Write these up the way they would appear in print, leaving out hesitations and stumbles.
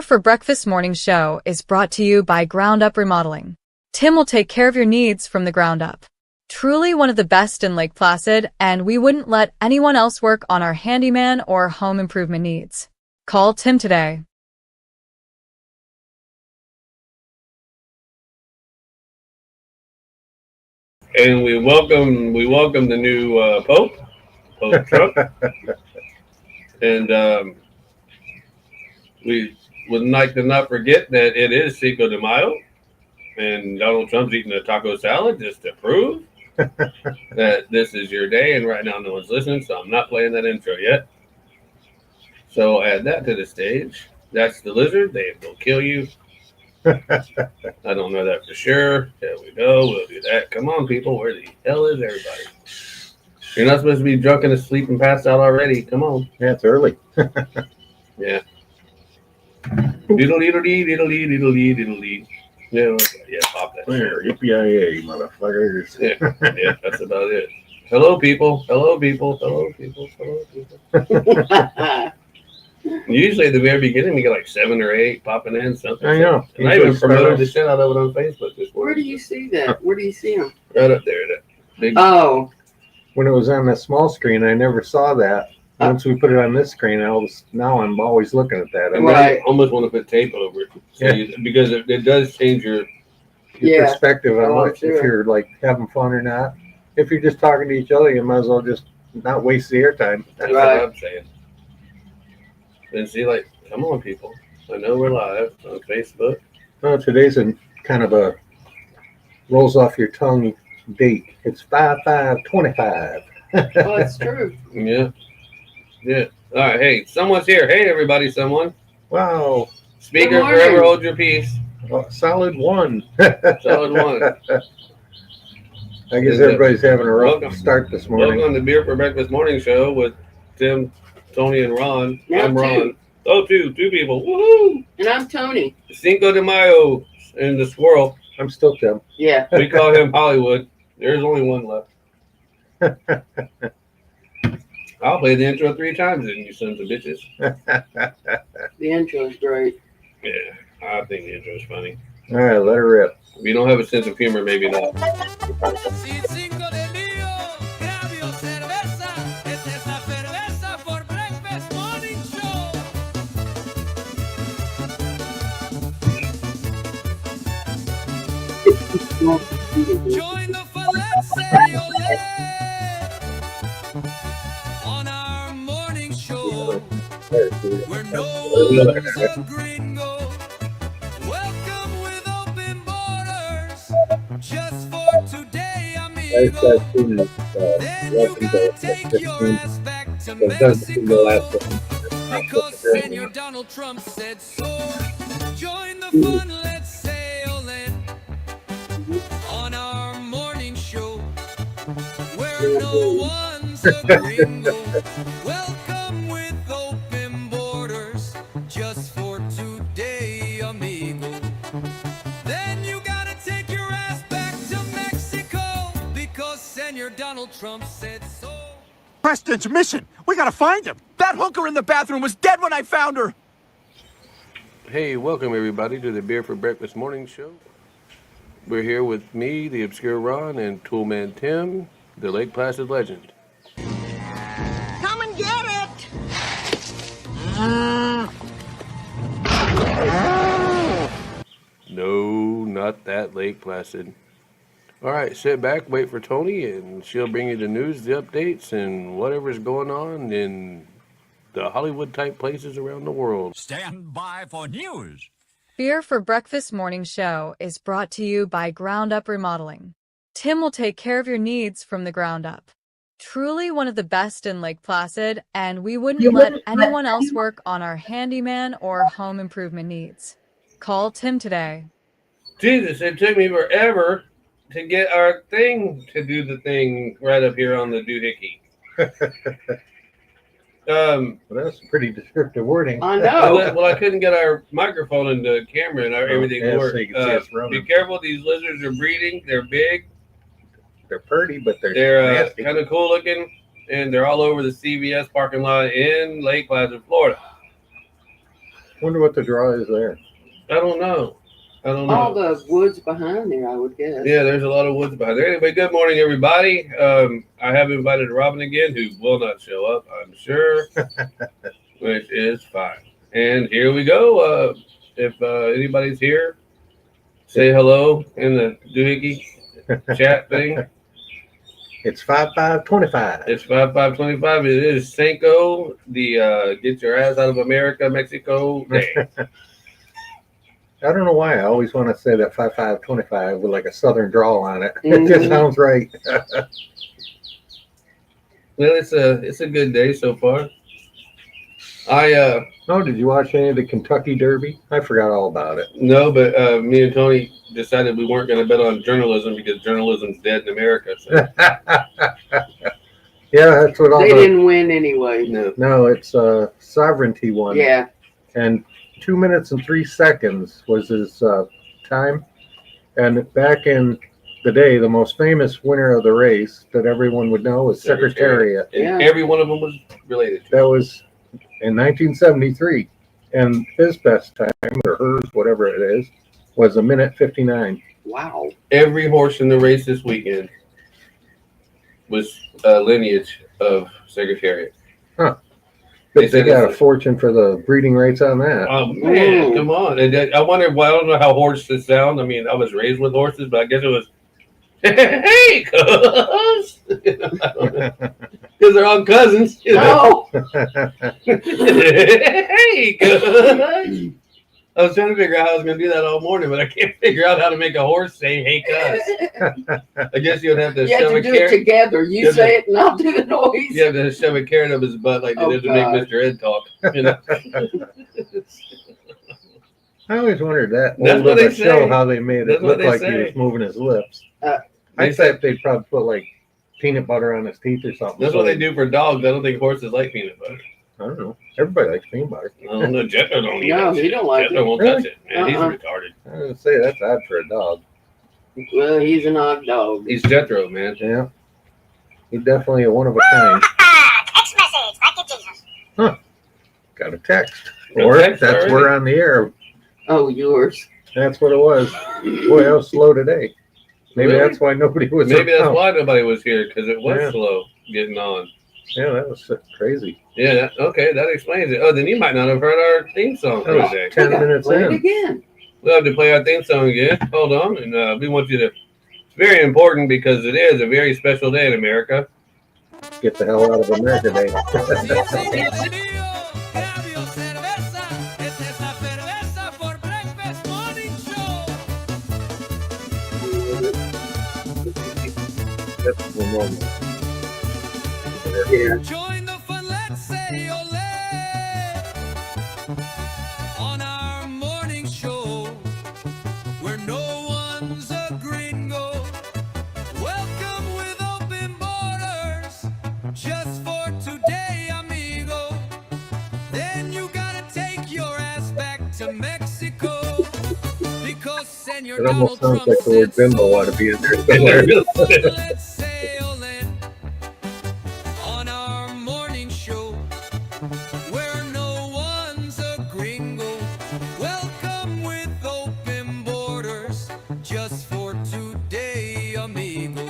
For Breakfast Morning Show is brought to you by Ground Up Remodeling. Tim will take care of your needs from the ground up. Truly one of the best in Lake Placid, and we wouldn't let anyone else work on our handyman or home improvement needs. Call Tim today. And we welcome the new Pope Trump, and we would like to not forget that it is Cinco de Mayo, and Donald Trump's eating a taco salad just to prove that this is your day. And right now, no one's listening, so I'm not playing that intro yet. So add that to the stage. That's the lizard. They will kill you. I don't know that for sure. There we go. We'll do that. Come on, people. Where the hell is everybody? You're not supposed to be drunk and asleep and passed out already. Come on. Yeah, it's early. Yeah. Diddle-dee, diddle-dee, diddle-dee. Yeah, pop that. There, yippee-yi-yay, motherfuckers. Yeah, that's about it. Hello, people. Hello, people. Hello, people. Hello, people. Usually at the very beginning, we get like 7 or 8 popping in something. I know. And I even promoted the shit out of it on Facebook this morning. Where do you see that? Where do you see them? Right up there. That big. Oh. When it was on the small screen, I never saw that. Once we put it on this screen, now I'm always looking at that. I almost want to put tape over it. So because it does change your perspective on what, if you're like having fun or not. If you're just talking to each other, you might as well just not waste the airtime. That's what I'm saying. And see, like, come on, people. I know we're live on Facebook. Oh, today's kind of a rolls off your tongue date. It's 5/5/25. Oh, that's true. Yeah. All right. Hey, someone's here. Hey, everybody, someone. Wow. Speaker, forever hold your peace. Solid one. Solid one. I guess everybody's having a rough start this morning. Welcome to Beer for Breakfast Morning Show with Tim, Tony, and Ron. Now I'm Ron. two. Oh, two people. Woohoo! And I'm Tony. Cinco de Mayo and the squirrel. I'm still Tim. Yeah. We call him Hollywood. There's only one left. I'll play the intro 3 times then, you sons of bitches. The intro is great. Yeah, I think the intro is funny. All right, let her rip. If you don't have a sense of humor, maybe not. Cinco de Mayo, grab your cerveza. Esta es la Cerveza for Breakfast Morning Show. Join the fun, let's say ole. On our morning show, where no one's a gringo. Welcome with open borders, just for today, amigo. Then you gotta take your ass back to Mexico, because Senor Donald Trump said so. Join the fun, let's sail in on our morning show, where no one's a gringo. Welcome with open borders, just for today, amigo. Then you gotta take your ass back to Mexico, because Senor Donald Trump said so. Preston's mission. We gotta find him. That hooker in the bathroom was dead when I found her. Hey, welcome everybody to the Beer for Breakfast Morning Show. We're here with me, the Obscure Ron, and Toolman Tim, the Lake Placid legend. Come and get it! No, not that Lake Placid. All right, sit back, wait for Tony, and she'll bring you the news, the updates, and whatever's going on in the Hollywood-type places around the world. Stand by for news. Beer for Breakfast Morning Show is brought to you by Ground Up Remodeling. Tim will take care of your needs from the ground up. Truly one of the best in Lake Placid, and we wouldn't let anyone else work on our handyman or home improvement needs. Call Tim today. Jesus, it took me forever to get our thing to do the thing right up here on the doohickey. Well, that's pretty descriptive wording. I know. Well, I couldn't get our microphone and the camera and everything to work. So you can see us running. Be careful, these lizards are breeding. They're big. They're pretty, but they're nasty. Kind of cool looking, and they're all over the CVS parking lot in Lake Placid, Florida. Wonder what the draw is there. I don't know. I don't All know. the woods behind there, I would guess. Yeah, there's a lot of woods behind there. Anyway, good morning, everybody. I have invited Robin again, who will not show up, I'm sure, which is fine. And here we go. If anybody's here, say hello in the doohickey chat thing. It's 5/5/25. It's 5/5/25. It is Cinco, the get your ass out of America, Mexico day. I don't know why. I always want to say that 5/5/25 with like a southern drawl on it. It just sounds right. Well, it's a good day so far. Oh, did you watch any of the Kentucky Derby? I forgot all about it. No, but me and Tony decided we weren't going to bet on journalism because journalism's dead in America. So. Yeah, that's what all They the. didn't win anyway. No. No, it's sovereignty one. Yeah. And 2 minutes and 3 seconds was his time. And back in the day, the most famous winner of the race that everyone would know was Secretariat. And Yeah. every one of them was related to. That was in 1973. And his best time, or hers, whatever it is, was 1:59. Wow. Every horse in the race this weekend was a lineage of Secretariat. They got a fortune for the breeding rates on that. Oh man, Ooh. come on! And I wonder. Well, I don't know how horses sound. I mean, I was raised with horses, but I guess it was, hey, cuz, because they're all cousins. You know? Oh, Hey, cuz. I was trying to figure out how I was going to do that all morning, but I can't figure out how to make a horse say "hey, cuz." I guess you would have to you have shove to a do it carrot. together. You Yeah, say it and I'll do the noise. You have to shove a carrot up his butt like they Oh, did to make God. Mr. Ed talk. You know. I always wondered that. That's old what of they a show say. how they made That's it what look they like he say. was moving his lips. They I say- thought they'd probably put like peanut butter on his teeth or something. That's what they do for dogs. I don't think horses like peanut butter. I don't know. Everybody likes peanut butter. I don't know. Jethro don't eat No, that he shit. don't like Jethro it. won't Really? touch it. Man, he's Uh-uh. retarded. I was gonna say that's odd for a dog. Well, he's an odd dog. He's Jethro, man. Yeah, he's definitely a one of a kind. Text message. Thank you, Jesus. Got a text, A or text that's already? we're on the air. Oh, yours. That's what it was. Boy, I was slow today. Maybe Really? that's why nobody was. Maybe that's around. why nobody was here because it was Yeah. slow getting on. Yeah, that was crazy. Yeah. Okay, that explains it. Oh, then you might not have heard our theme song for That was today. 10 We gotta minutes play it in. again. We'll have to play our theme song again. Hold on, and we want you to. It's very important because it is a very special day in America. Get the hell out of America Day. Grab your cerveza. Esta es la cerveza for breakfast morning show. That's the moment. Join the fun, let's say ole. On our morning show, where no one's a gringo. Welcome with open borders, just for today, amigo. Then you gotta take your ass back to Mexico. Because Senor It almost Donald sounds Trump like the word said bimbo so. ought to be in there somewhere. Let's sail in on our morning show, where no one's a gringo. Welcome with open borders, just for today, amigo.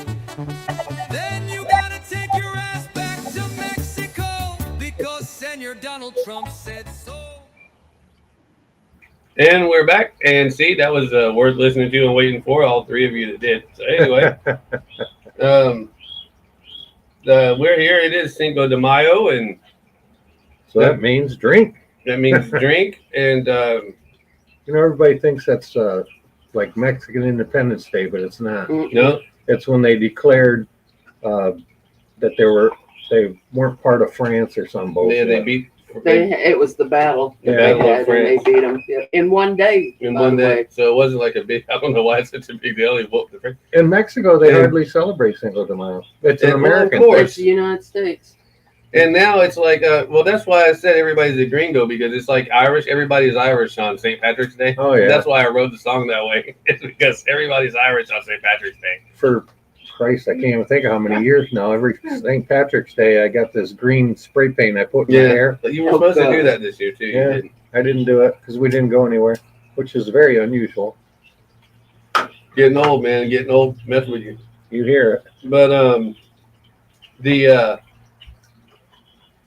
Then you gotta take your ass back to Mexico, because Senor Donald Trump said so. And we're back. And see, that was worth listening to and waiting for. All three of you that did. So anyway, we're here. It is Cinco de Mayo, and So that means drink. that means drink. And You know, everybody thinks that's like Mexican Independence Day, but it's not. no, It's when they declared that they weren't part of France or some bullshit. they beat It was the battle The that Battle they of had, and they France. beat them in one day. in by one the day. way. So it wasn't like a big. I don't know why it's such a big deal. He whooped the French. In Mexico, they Yeah. hardly celebrate Cinco de Mayo. It's an Yeah, well, of American course. It's the United States. And now it's like, well, that's why I said everybody's a gringo because it's like Irish. Everybody's Irish on St. Patrick's Day. Oh, yeah. That's why I wrote the song that way. It's because everybody's Irish on St. Patrick's Day. For Christ, I can't even think of how many years now. Every St. Patrick's Day, I got this green spray paint I put in my hair. But you were Oh, supposed to God. do that this year too. Yeah. You didn't. I didn't do it because we didn't go anywhere, which is very unusual. Getting old, man. Getting old. Mess with you. You hear it. But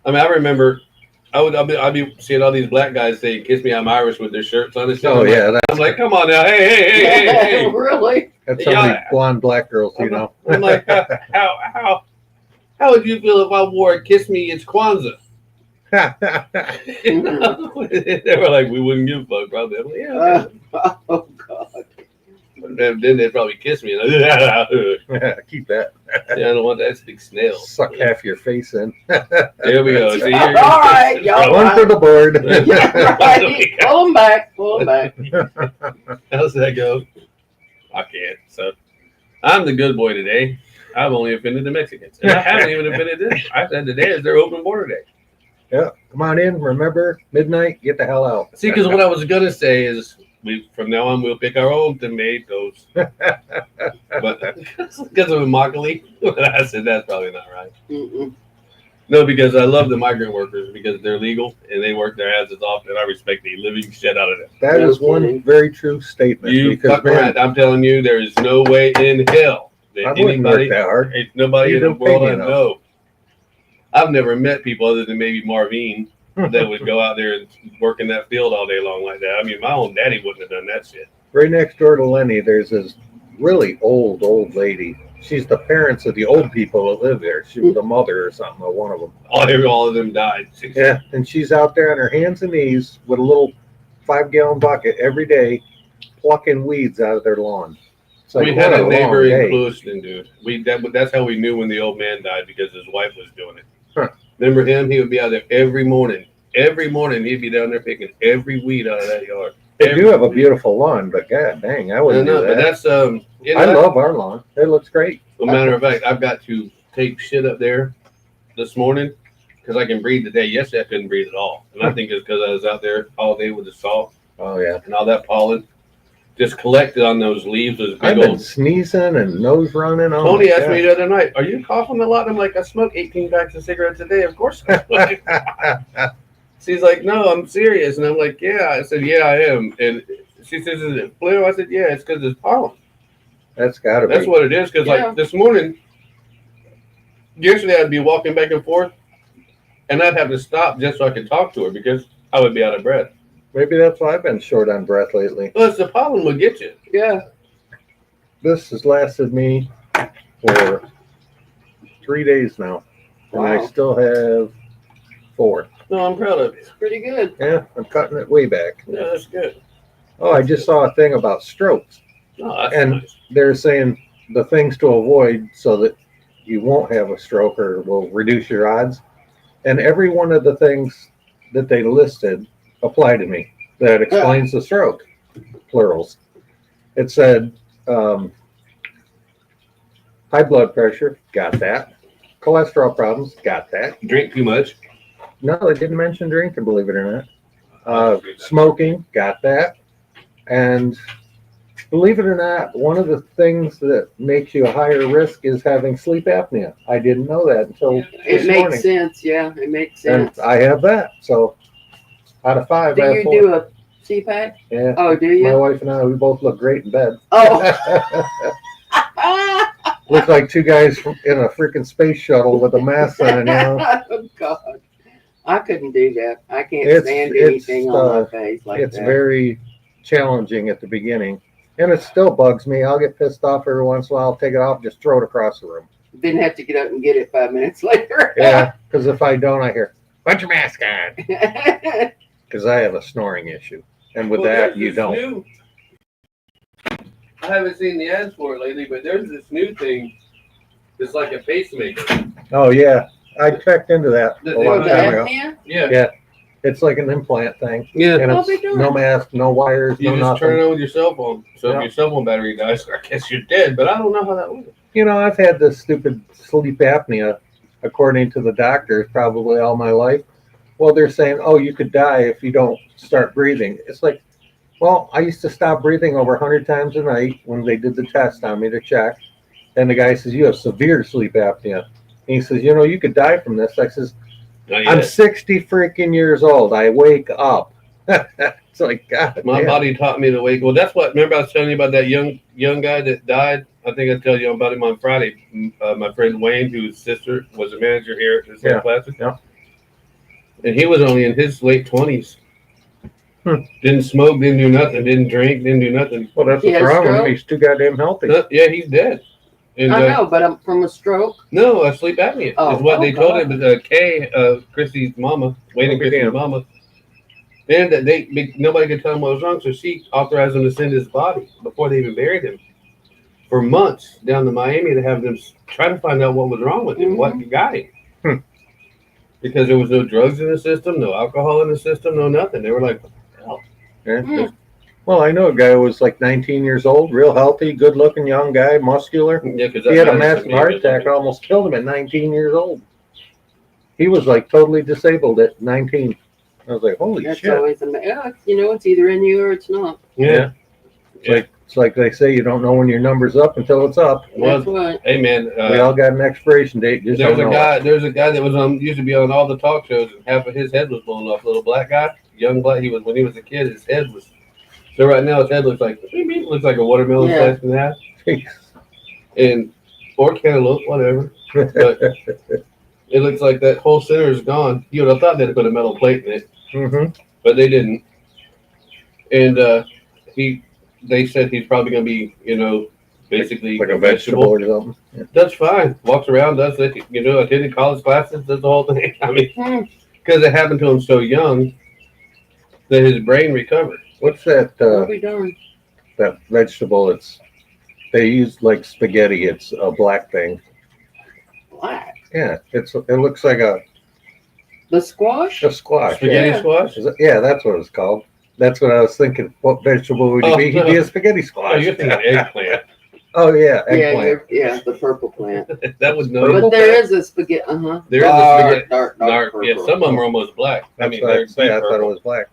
I remember I'd be seeing all these black guys say "Kiss me, I'm Irish" with their shirts on and stuff. Oh, yeah. I'm like, come on now, hey. Really? That's so many blonde black girls, you know. I'm like, how would you feel if I wore a "Kiss me, it's Kwanzaa"? You know? They were like, we wouldn't give a fuck, probably. I'm like, yeah. Okay. Oh God. Then they'd probably kiss me. And yeah, Keep that. I don't want that big snail. Suck half your face in. There we go. See, All right, y'all. One for the board. Yeah, right. Pull them back. Pull them back. How's that go? I can't. So I'm the good boy today. I've only offended the Mexicans. And I haven't even offended them. I said today is their open border day. Yeah, come on in. Remember, midnight, get the hell out. See, because what I was going to say is from now on, we'll pick our own tomatoes. But because of Immokalee, I said that's probably not right. Mm-mm. No, because I love the migrant workers because they're legal and they work their asses off, and I respect the living shit out of them. That is one very true statement. You because, fuck around. I'm telling you, there is no way in hell that I wouldn't work anybody, that hard. nobody You in the don't pay world me I enough. know. I've never met people other than maybe Marvin that would go out there and work in that field all day long like that. I mean, my own daddy wouldn't have done that shit. Right next door to Lenny, there's this really old lady. She's the parents of the old people that live there. She was the mother or something of one of them. All of them died. Yeah, and she's out there on her hands and knees with a little 5-gallon bucket every day, plucking weeds out of their lawn. It's like, We had what a neighbor long in day. Lewiston, dude. That's how we knew when the old man died because his wife was doing it. Huh. Remember him? He would be out there every morning. Every morning he'd be down there picking every weed out of that yard. They do have a beautiful lawn, but god dang, I wouldn't do But that. that's I love our lawn. It looks great. As a matter of fact, I've got to take shit up there this morning because I can breathe today. Yesterday I couldn't breathe at all, and I think it's because I was out there all day with the salt Oh yeah. and all that pollen just collected on those leaves. Those I've big been old. sneezing and nose running. Oh Tony my asked me the other night, "Are you coughing a lot?" I'm like, "I smoke 18 packs of cigarettes a day. Of course." She's like, "No, I'm serious," and I'm like, "Yeah." I said, "Yeah, I am." And she says, "Is it flu?" I said, "Yeah, it's because it's pollen. That's gotta be. That's what it is." Because like this morning, yesterday I'd be walking back and forth, and I'd have to stop just so I could talk to her because I would be out of breath. Maybe that's why I've been short on breath lately. Well, it's the pollen will get you. Yeah. This has lasted me for 3 days now, and I Wow. still have 4. No, I'm proud of you. It's pretty good. Yeah, I'm cutting it way back. Yeah, that's good. Oh, I just saw a thing about strokes. No, that's And nice. they're saying the things to avoid so that you won't have a stroke or will reduce your odds. And every one of the things that they listed apply to me. That explains the stroke, plurals. It said high blood pressure, got that. Cholesterol problems, got that. Drink too much. No, they didn't mention drinking, believe it or not. Smoking, got that. And believe it or not, one of the things that makes you a higher risk is having sleep apnea. I didn't know that until It this makes morning. sense. Yeah, it makes And sense. I have that. So out of 5, Do I have you 4. do a CPAP? Yeah. Oh, do My you? wife and I, we both look great in bed. Oh. Look like 2 guys in a freaking space shuttle with a mask on, you know. Oh God, I couldn't do that. I can't It's- stand it's, anything on my face like It's that. very challenging at the beginning. And it still bugs me. I'll get pissed off every once in a while. I'll take it off, just throw it across the room. Then have to get up and get it 5 minutes later. Yeah, because if I don't, I hear, put your mask on. Because I have a snoring issue. And with Well, that, there's you this don't. new- I haven't seen the ads for it lately, but there's this new thing. It's like a pacemaker. Oh, yeah. I checked into that a The- long For the the time ago. apnea? Yeah. Yeah. It's like an implant thing. Yeah. And Oh, it's they do no it. mask, no wires, You no just turn it nothing. on with your cell phone. So Yeah. if your cell phone battery dies, I guess you're dead. But I don't know how that works. You know, I've had this stupid sleep apnea, according to the doctors, probably all my life. Well, they're saying, oh, you could die if you don't start breathing. It's like, well, I used to stop breathing over 100 times a night when they did the test on me to check. And the guy says, you have severe sleep apnea. And he says, you know, you could die from this. I says, Not I'm yet. 60 freaking years old. I wake up. It's like, God, My damn. body taught me to wake. Well, that's what. Remember, I was telling you about that young guy that died. I think I tell you about him on Friday. My friend Wayne, whose sister was a manager here at this Yeah. class, Yeah. and he was only in his late 20s. Didn't smoke, didn't do nothing, didn't drink, didn't do nothing. Well, that's He what's had wrong with stroke? him. He's too goddamn healthy. Yeah, he's dead. And, I know, but I'm from a stroke. No, sleep apnea Oh, is what they told God. him. Kay, Christy's mama, Wayne and Okay, Christy's damn. mama, and that nobody could tell him what was wrong, so she authorized them to send his body before they even buried him for months down to Miami to have them try to find out what was wrong with him, what got him. Because there was no drugs in the system, no alcohol in the system, no nothing. They were like, what the hell? Yeah. Well, I know a guy who was like 19 years old, real healthy, good-looking young guy, muscular. Yeah, because He had a massive heart attack, almost killed him at 19 years old. He was like totally disabled at 19. I was like, holy That's shit. always it's either in you or it's not. Yeah. It's like they say, you don't know when your number's up until it's up. That's what. Hey man, We all got an expiration date. Just there's don't a know guy. it. There's a guy that was used to be on all the talk shows, and half of his head was blown off. Little black guy, young black. He was when he was a kid. His head was. So right now his head looks like a watermelon sliced in half, and or cantaloupe, whatever. But it looks like that whole center is gone. You would have thought they'd put a metal plate in it, but they didn't. And they said he's probably going to be, basically like a vegetable or something. Yeah. That's fine. Walks around, does it, attended college classes, does the whole thing. I mean, because it happened to him so young that his brain recovered. What's that? What we doing? That vegetable? They use like spaghetti. It's a black thing. Black. Yeah, it looks like The squash? a squash. Spaghetti Yeah. squash? Yeah, that's what it's called. That's what I was thinking. What vegetable would he be? He'd be a spaghetti Oh, squash. you're thinking eggplant. Oh yeah, eggplant. Yeah, the purple plant. That would know. But there is a spaghetti. There is a spaghetti. Dark Dark. Yeah, purple. some of them are almost black. That's I what they're I'd say. deep I thought it purple. was black.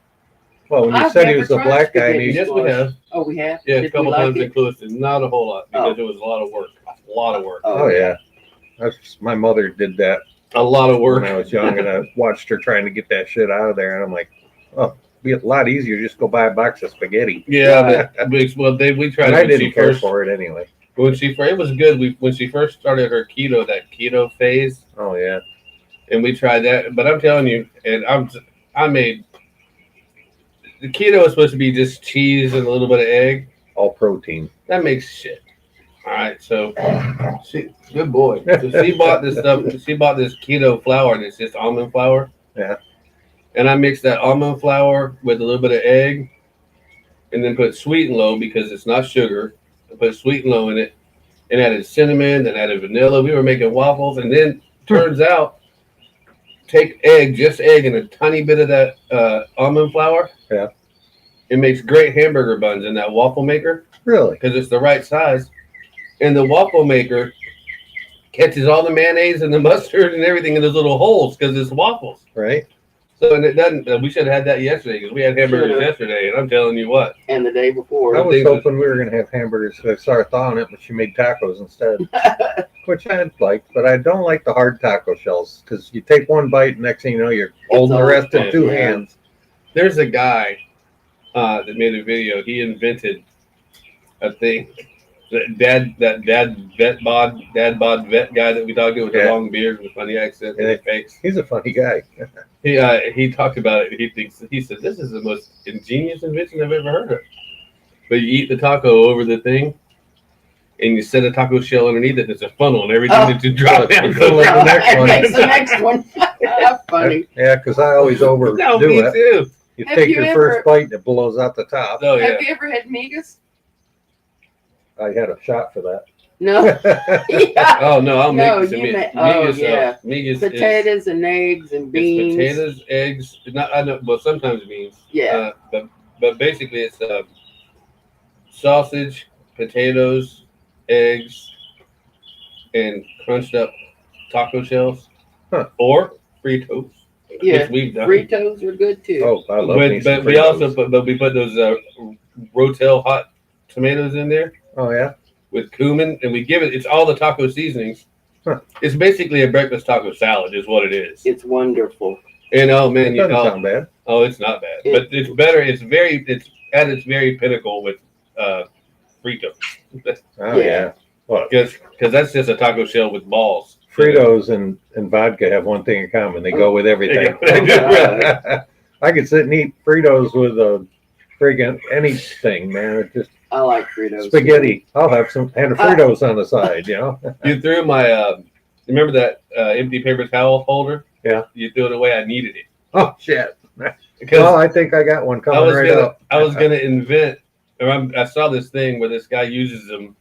Well, when you I've said he never was a tried black guy, and spaghetti. he Yes, we have. Oh, we have? Yeah, a Did couple we like times in it? Clueston. Not a whole lot because Oh. it was a lot of work. A lot of work. oh yeah, my mother did that A lot of work. when I was young, and I watched her trying to get that shit out of there, and I'm like, oh, it'd be a lot easier just go buy a box of spaghetti. Yeah, we tried And it I when didn't she care first. for it anyway. It was good. When she first started her keto phase, Oh yeah, and we tried that. But I'm telling you, and I made the keto is supposed to be just cheese and a little bit of egg. all protein. That makes shit. All right, so good boy. So she bought this stuff. She bought this keto flour, and it's just almond flour. Yeah. And I mixed that almond flour with a little bit of egg, and then put sweet and low because it's not sugar. I put sweet and low in it, and added cinnamon, and added vanilla. We were making waffles, and then turns out, take just egg, and a tiny bit of that almond flour. Yeah. It makes great hamburger buns in that waffle maker Really? because it's the right size. And the waffle maker catches all the mayonnaise and the mustard and everything in those little holes because it's waffles. Right? So and it doesn't. We should have had that yesterday because we had hamburgers yesterday, and I'm telling you what. And the day before. I was things hoping we were gonna have hamburgers. So I started thawing it, but she made tacos instead, which I'd like. But I don't like the hard taco shells because you take one bite, and next thing you know, you're holding the rest in two hands. There's a guy that made a video. He invented a thing. Dad bod vet guy that we talked to with the long beard and the funny accent and the face. He's a funny guy. He talked about it. He said this is the most ingenious invention I've ever heard of. But you eat the taco over the thing, and you set a taco shell underneath it. There's a funnel and everything that you drop down. So like the next one. That's the next one. Funny. Yeah, because I always overdo No, me it. too. You Have take you your ever- first bite and it blows out the top. Oh yeah. Have you ever had migas? I had a shot for that. No. Yeah. Oh no, I'll No, make some you meat. ma- oh, yeah. Migas Potatoes and eggs and is beans. potatoes, eggs. Not I know, well sometimes beans. Yeah. But basically it's sausage, potatoes, eggs, and crunched up taco shells, or Fritos. Yeah. Which we've done. Fritos are good too. Oh, I love me some But we Fritos. also we put those Rotel hot tomatoes in there Oh yeah. with cumin, and we give it. It's all the taco seasonings. Huh. It's basically a breakfast taco salad, is what it is. It's wonderful. And oh man, It doesn't sound bad. oh, it's not bad, but it's better. It's at its very pinnacle with Fritos. Oh yeah. What? Because that's just a taco shell with balls. Fritos and vodka have one thing in common. They go with everything. They do. I could sit and eat Fritos with a friggin' anything, man. It just I like Fritos. spaghetti. I'll have some and Fritos on the side, you know. You threw my remember that empty paper towel holder? Yeah. You threw it away. I needed it. Oh shit. Because Well, I think I got one coming right up. I was gonna invent. I saw this thing where this guy uses them.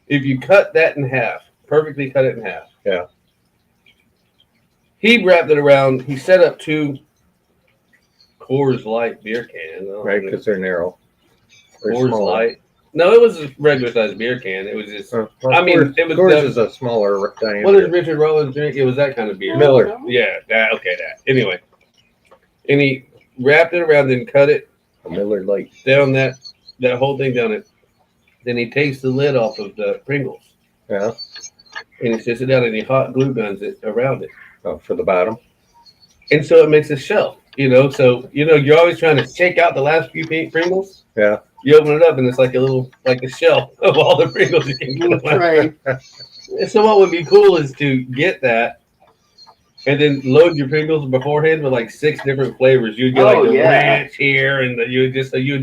If you cut that in half, perfectly cut it in half. Yeah. He wrapped it around. He set up 2 Coors Light beer cans. Right, because they're narrow. They're Coors smaller. Light. No, it was a regular sized beer can. It was just. Well, I mean, Coors, it was Coors is a smaller What diameter. does Richard Rollins drink? It was that kind of beer. Miller. Yeah, that. Anyway, and he wrapped it around and cut it A Miller Lite. down that whole thing down it. Then he takes the lid off of the Pringles Yeah. and he sits it down and he hot glue guns it around it. Oh, for the bottom. And so it makes a shelf, So, you're always trying to shake out the last few Pringles. Yeah. You open it up and it's like a shelf of all the Pringles you can Little get. tray. And so what would be cool is to get that and then load your Pringles beforehand with like 6 different flavors. You'd get like the ranch here and you would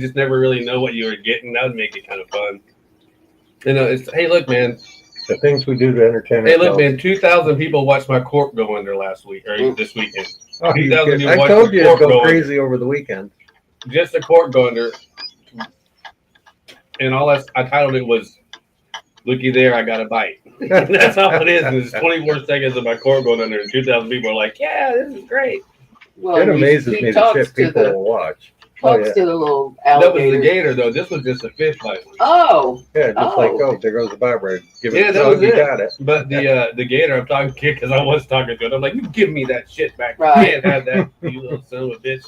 just never really know what you were getting. That would make it kind of fun. Hey, look, man. The things we do to entertain Hey, look, ourselves. man. 2,000 people watched my cork go under last week or this weekend. Oh, you 2,000 kidding. people I watched told the you to cork go go crazy over the weekend. Just the cork go under. And all I titled it was, "Looky there, I got a bite." That's all it is. And it's 24 seconds of my cork going under, and 2,000 people are like, "Yeah, this is great." Well, It amazes he me the talks shit to people the will watch. Oh, talks yeah. to the little That was alligator. the gator, though. This was just a fish bite. Oh, Yeah, just like, Oh. oh, there goes the vibrator. Give it Yeah, a that tug, was you it. got it. But the gator, I'm talking to because I was talking to it. I'm like, "You give me that shit back. Right. You can't have that, you little son of a bitch."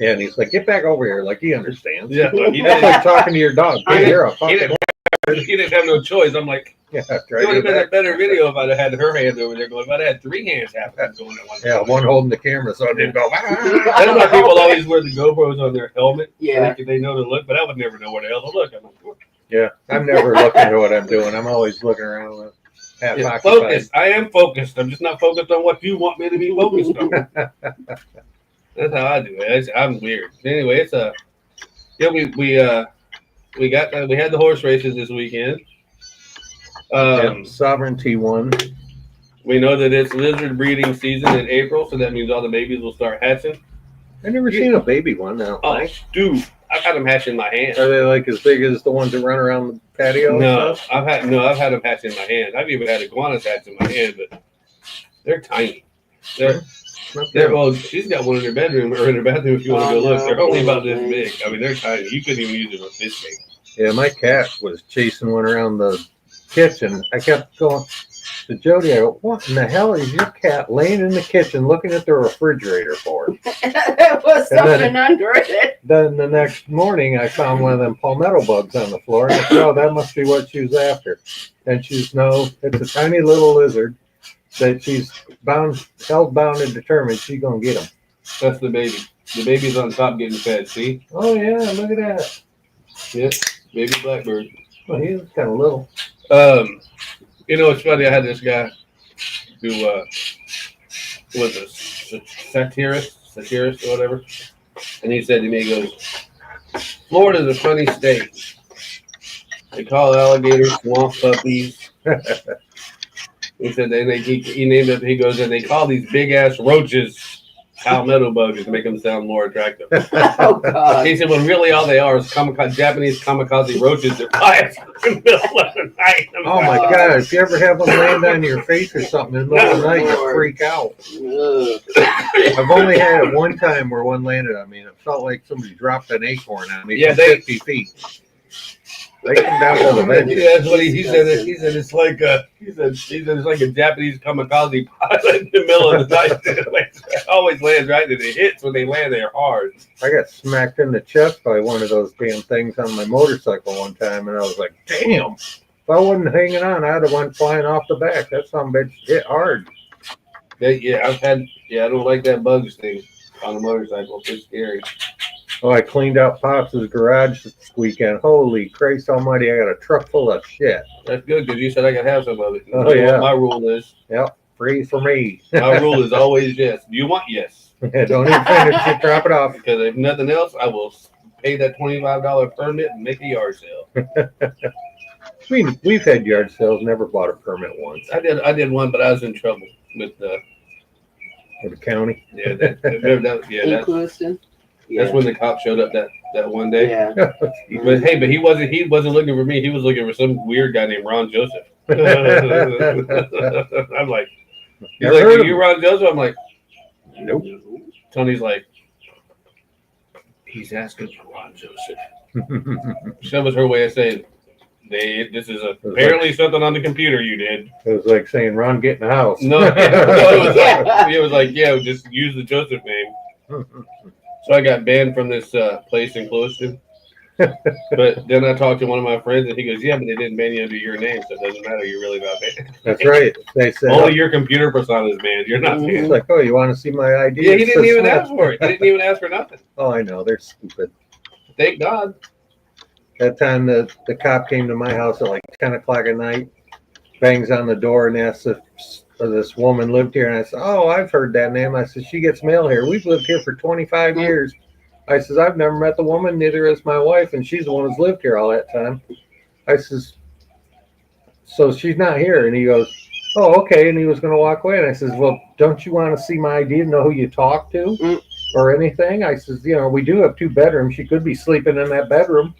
Yeah, and he's like, get back over here. Like, he understands. Yeah, he That's didn't, like talking to your dog. He Hey, you're a he fucking... didn't have no choice. I'm like, Yeah, it try would have to been get a back. better video if I'd have had her hand over there going. If I'd had 3 hands happening going at one time. Yeah, one holding the camera so it didn't go. That's why people always wear the GoPros on their helmet. Yeah. They know to look, but I would never know where the hell to look. I'm like, Yeah, I'm never looking at what I'm doing. I'm always looking around with half yeah, occupied. focused. I am focused. I'm just not focused on what you want me to be focused on. That's how I do it. I'm weird. Anyway, it's we had the horse races this weekend. Yeah, Sovereignty won. We know that it's lizard breeding season in April, so that means all the babies will start hatching. I've never seen a baby one now. Oh, dude, I've had them hatch in my hand. Are they like as big as the ones that run around the patio? No, and stuff? I've had them hatch in my hand. I've even had iguanas hatch in my hand, but they're tiny. Well, she's got one in her bedroom or in her bathroom if you want to go look. They're only about this big. I mean, they're tiny. You couldn't even use them for fish bait. Yeah, my cat was chasing one around the kitchen. I kept going to Jody. I go, what in the hell is your cat laying in the kitchen looking at the refrigerator for? there was And then- something under it. Then the next morning, I found one of them palmetto bugs on the floor. And I said, oh, that must be what she was after. And she's, no, it's a tiny little lizard that she's held bound and determined she's going to get him. That's the baby. The baby's on top getting fed. See? Oh, yeah, look at that. Yep. Baby blackbird. Well, he was kind of little. It's funny. I had this guy who was a satirist or whatever, and he said to me, he goes, "Florida's a funny state. They call alligators swamp puppies." He said he named it. He goes, and they call these big ass roaches palmetto bugs to make them sound more attractive. Oh God. He said, "Well, really, all they are is Japanese kamikaze roaches that fly in the middle of the night." Oh, my God. If you ever have them land on your face or something in the middle of the night, you freak out. Ugh. I've only had it one time where one landed on me, and it felt like somebody dropped an acorn on me Yeah, from 50 feet. They come down to the bench. Yeah, that's what he said. He said it's like it's like a Japanese kamikaze pilot in the middle of the night. It always lands right, and it hits when they land. They're hard. I got smacked in the chest by one of those damn things on my motorcycle one time, and I was like, damn. If I wasn't hanging on, I'd have went flying off the back. That son of a bitch hit hard. I've had. Yeah, I don't like that bugs thing on a motorcycle. It's scary. Oh, I cleaned out Pops' garage this weekend. Holy Christ almighty, I got a truck full of shit. That's good because you said I could have some of it. Oh, You know yeah. what my rule is? Yep, free for me. My rule is always yes. Do you want yes? Don't even finish it, drop it off. Because if nothing else, I will pay that $25 permit and make a yard sale. We've had yard sales, never bought a permit once. I did one, but I was in trouble with For the county. yeah that yeah In that's Clewiston? Yeah. that's when the cop showed up that one day. Yeah. But hey, but he wasn't looking for me. He was looking for some weird guy named Ron Joseph. I'm like, he's Never like, heard are of you him. Ron Joseph? I'm like, Nope. Tony's like, he's asking for Ron Joseph. That was her way of saying, this is apparently something on the computer you did. It was like saying, Ron, get in the house. No, it was like, yeah, just use the Joseph name. So I got banned from this place in Clewiston. But then I talked to one of my friends, and he goes, yeah, but they didn't ban you under your name, so it doesn't matter. You're really not banned. That's right. They said, Only your computer persona is banned. You're not it's banned. like, oh, you want to see my ID? Yeah, he It didn't says even Smith. ask for it. He didn't even ask for nothing. Oh, I know. They're stupid. Thank God. That time the cop came to my house at like 10 o'clock at night, bangs on the door and asks if this woman lived here. And I said, oh, I've heard that name. I said, she gets mail here. We've lived here for 25 years. I says, I've never met the woman, neither has my wife, and she's the one who's lived here all that time. I says, so she's not here. And he goes, oh, okay. And he was going to walk away. And I says, well, don't you want to see my ID and know who you talk to or anything? I says, you know, we do have 2 bedrooms. She could be sleeping in that bedroom.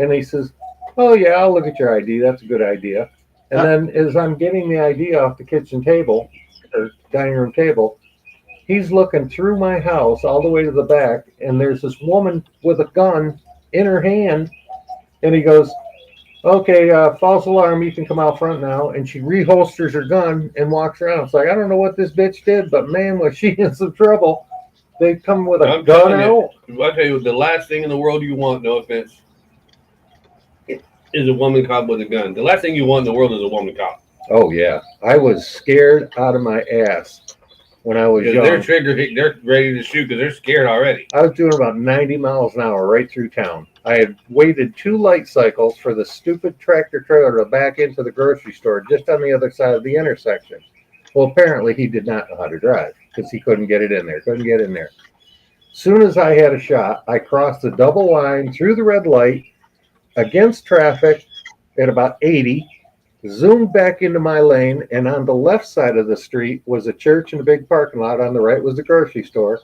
And he says, oh, yeah, I'll look at your ID. That's a good idea. And then as I'm getting the ID off the kitchen table or dining room table, he's looking through my house all the way to the back, and there's this woman with a gun in her hand, and he goes, okay, false alarm, you can come out front now. And she reholsters her gun and walks around. It's like, I don't know what this bitch did, but man, was she in some trouble. They come with a I'm gun telling out. you, I tell you, the last thing in the world you want, no offense, is a woman cop with a gun. The last thing you want in the world is a woman cop. Oh, yeah. I was scared out of my ass when I was young. They're ready to shoot because they're scared already. I was doing about 90 miles an hour right through town. I had waited 2 light cycles for the stupid tractor trailer to back into the grocery store just on the other side of the intersection. Well, apparently he did not know how to drive because he couldn't get it in there. Soon as I had a shot, I crossed the double line through the red light against traffic at about 80, zoomed back into my lane, and on the left side of the street was a church and a big parking lot. On the right was the grocery store.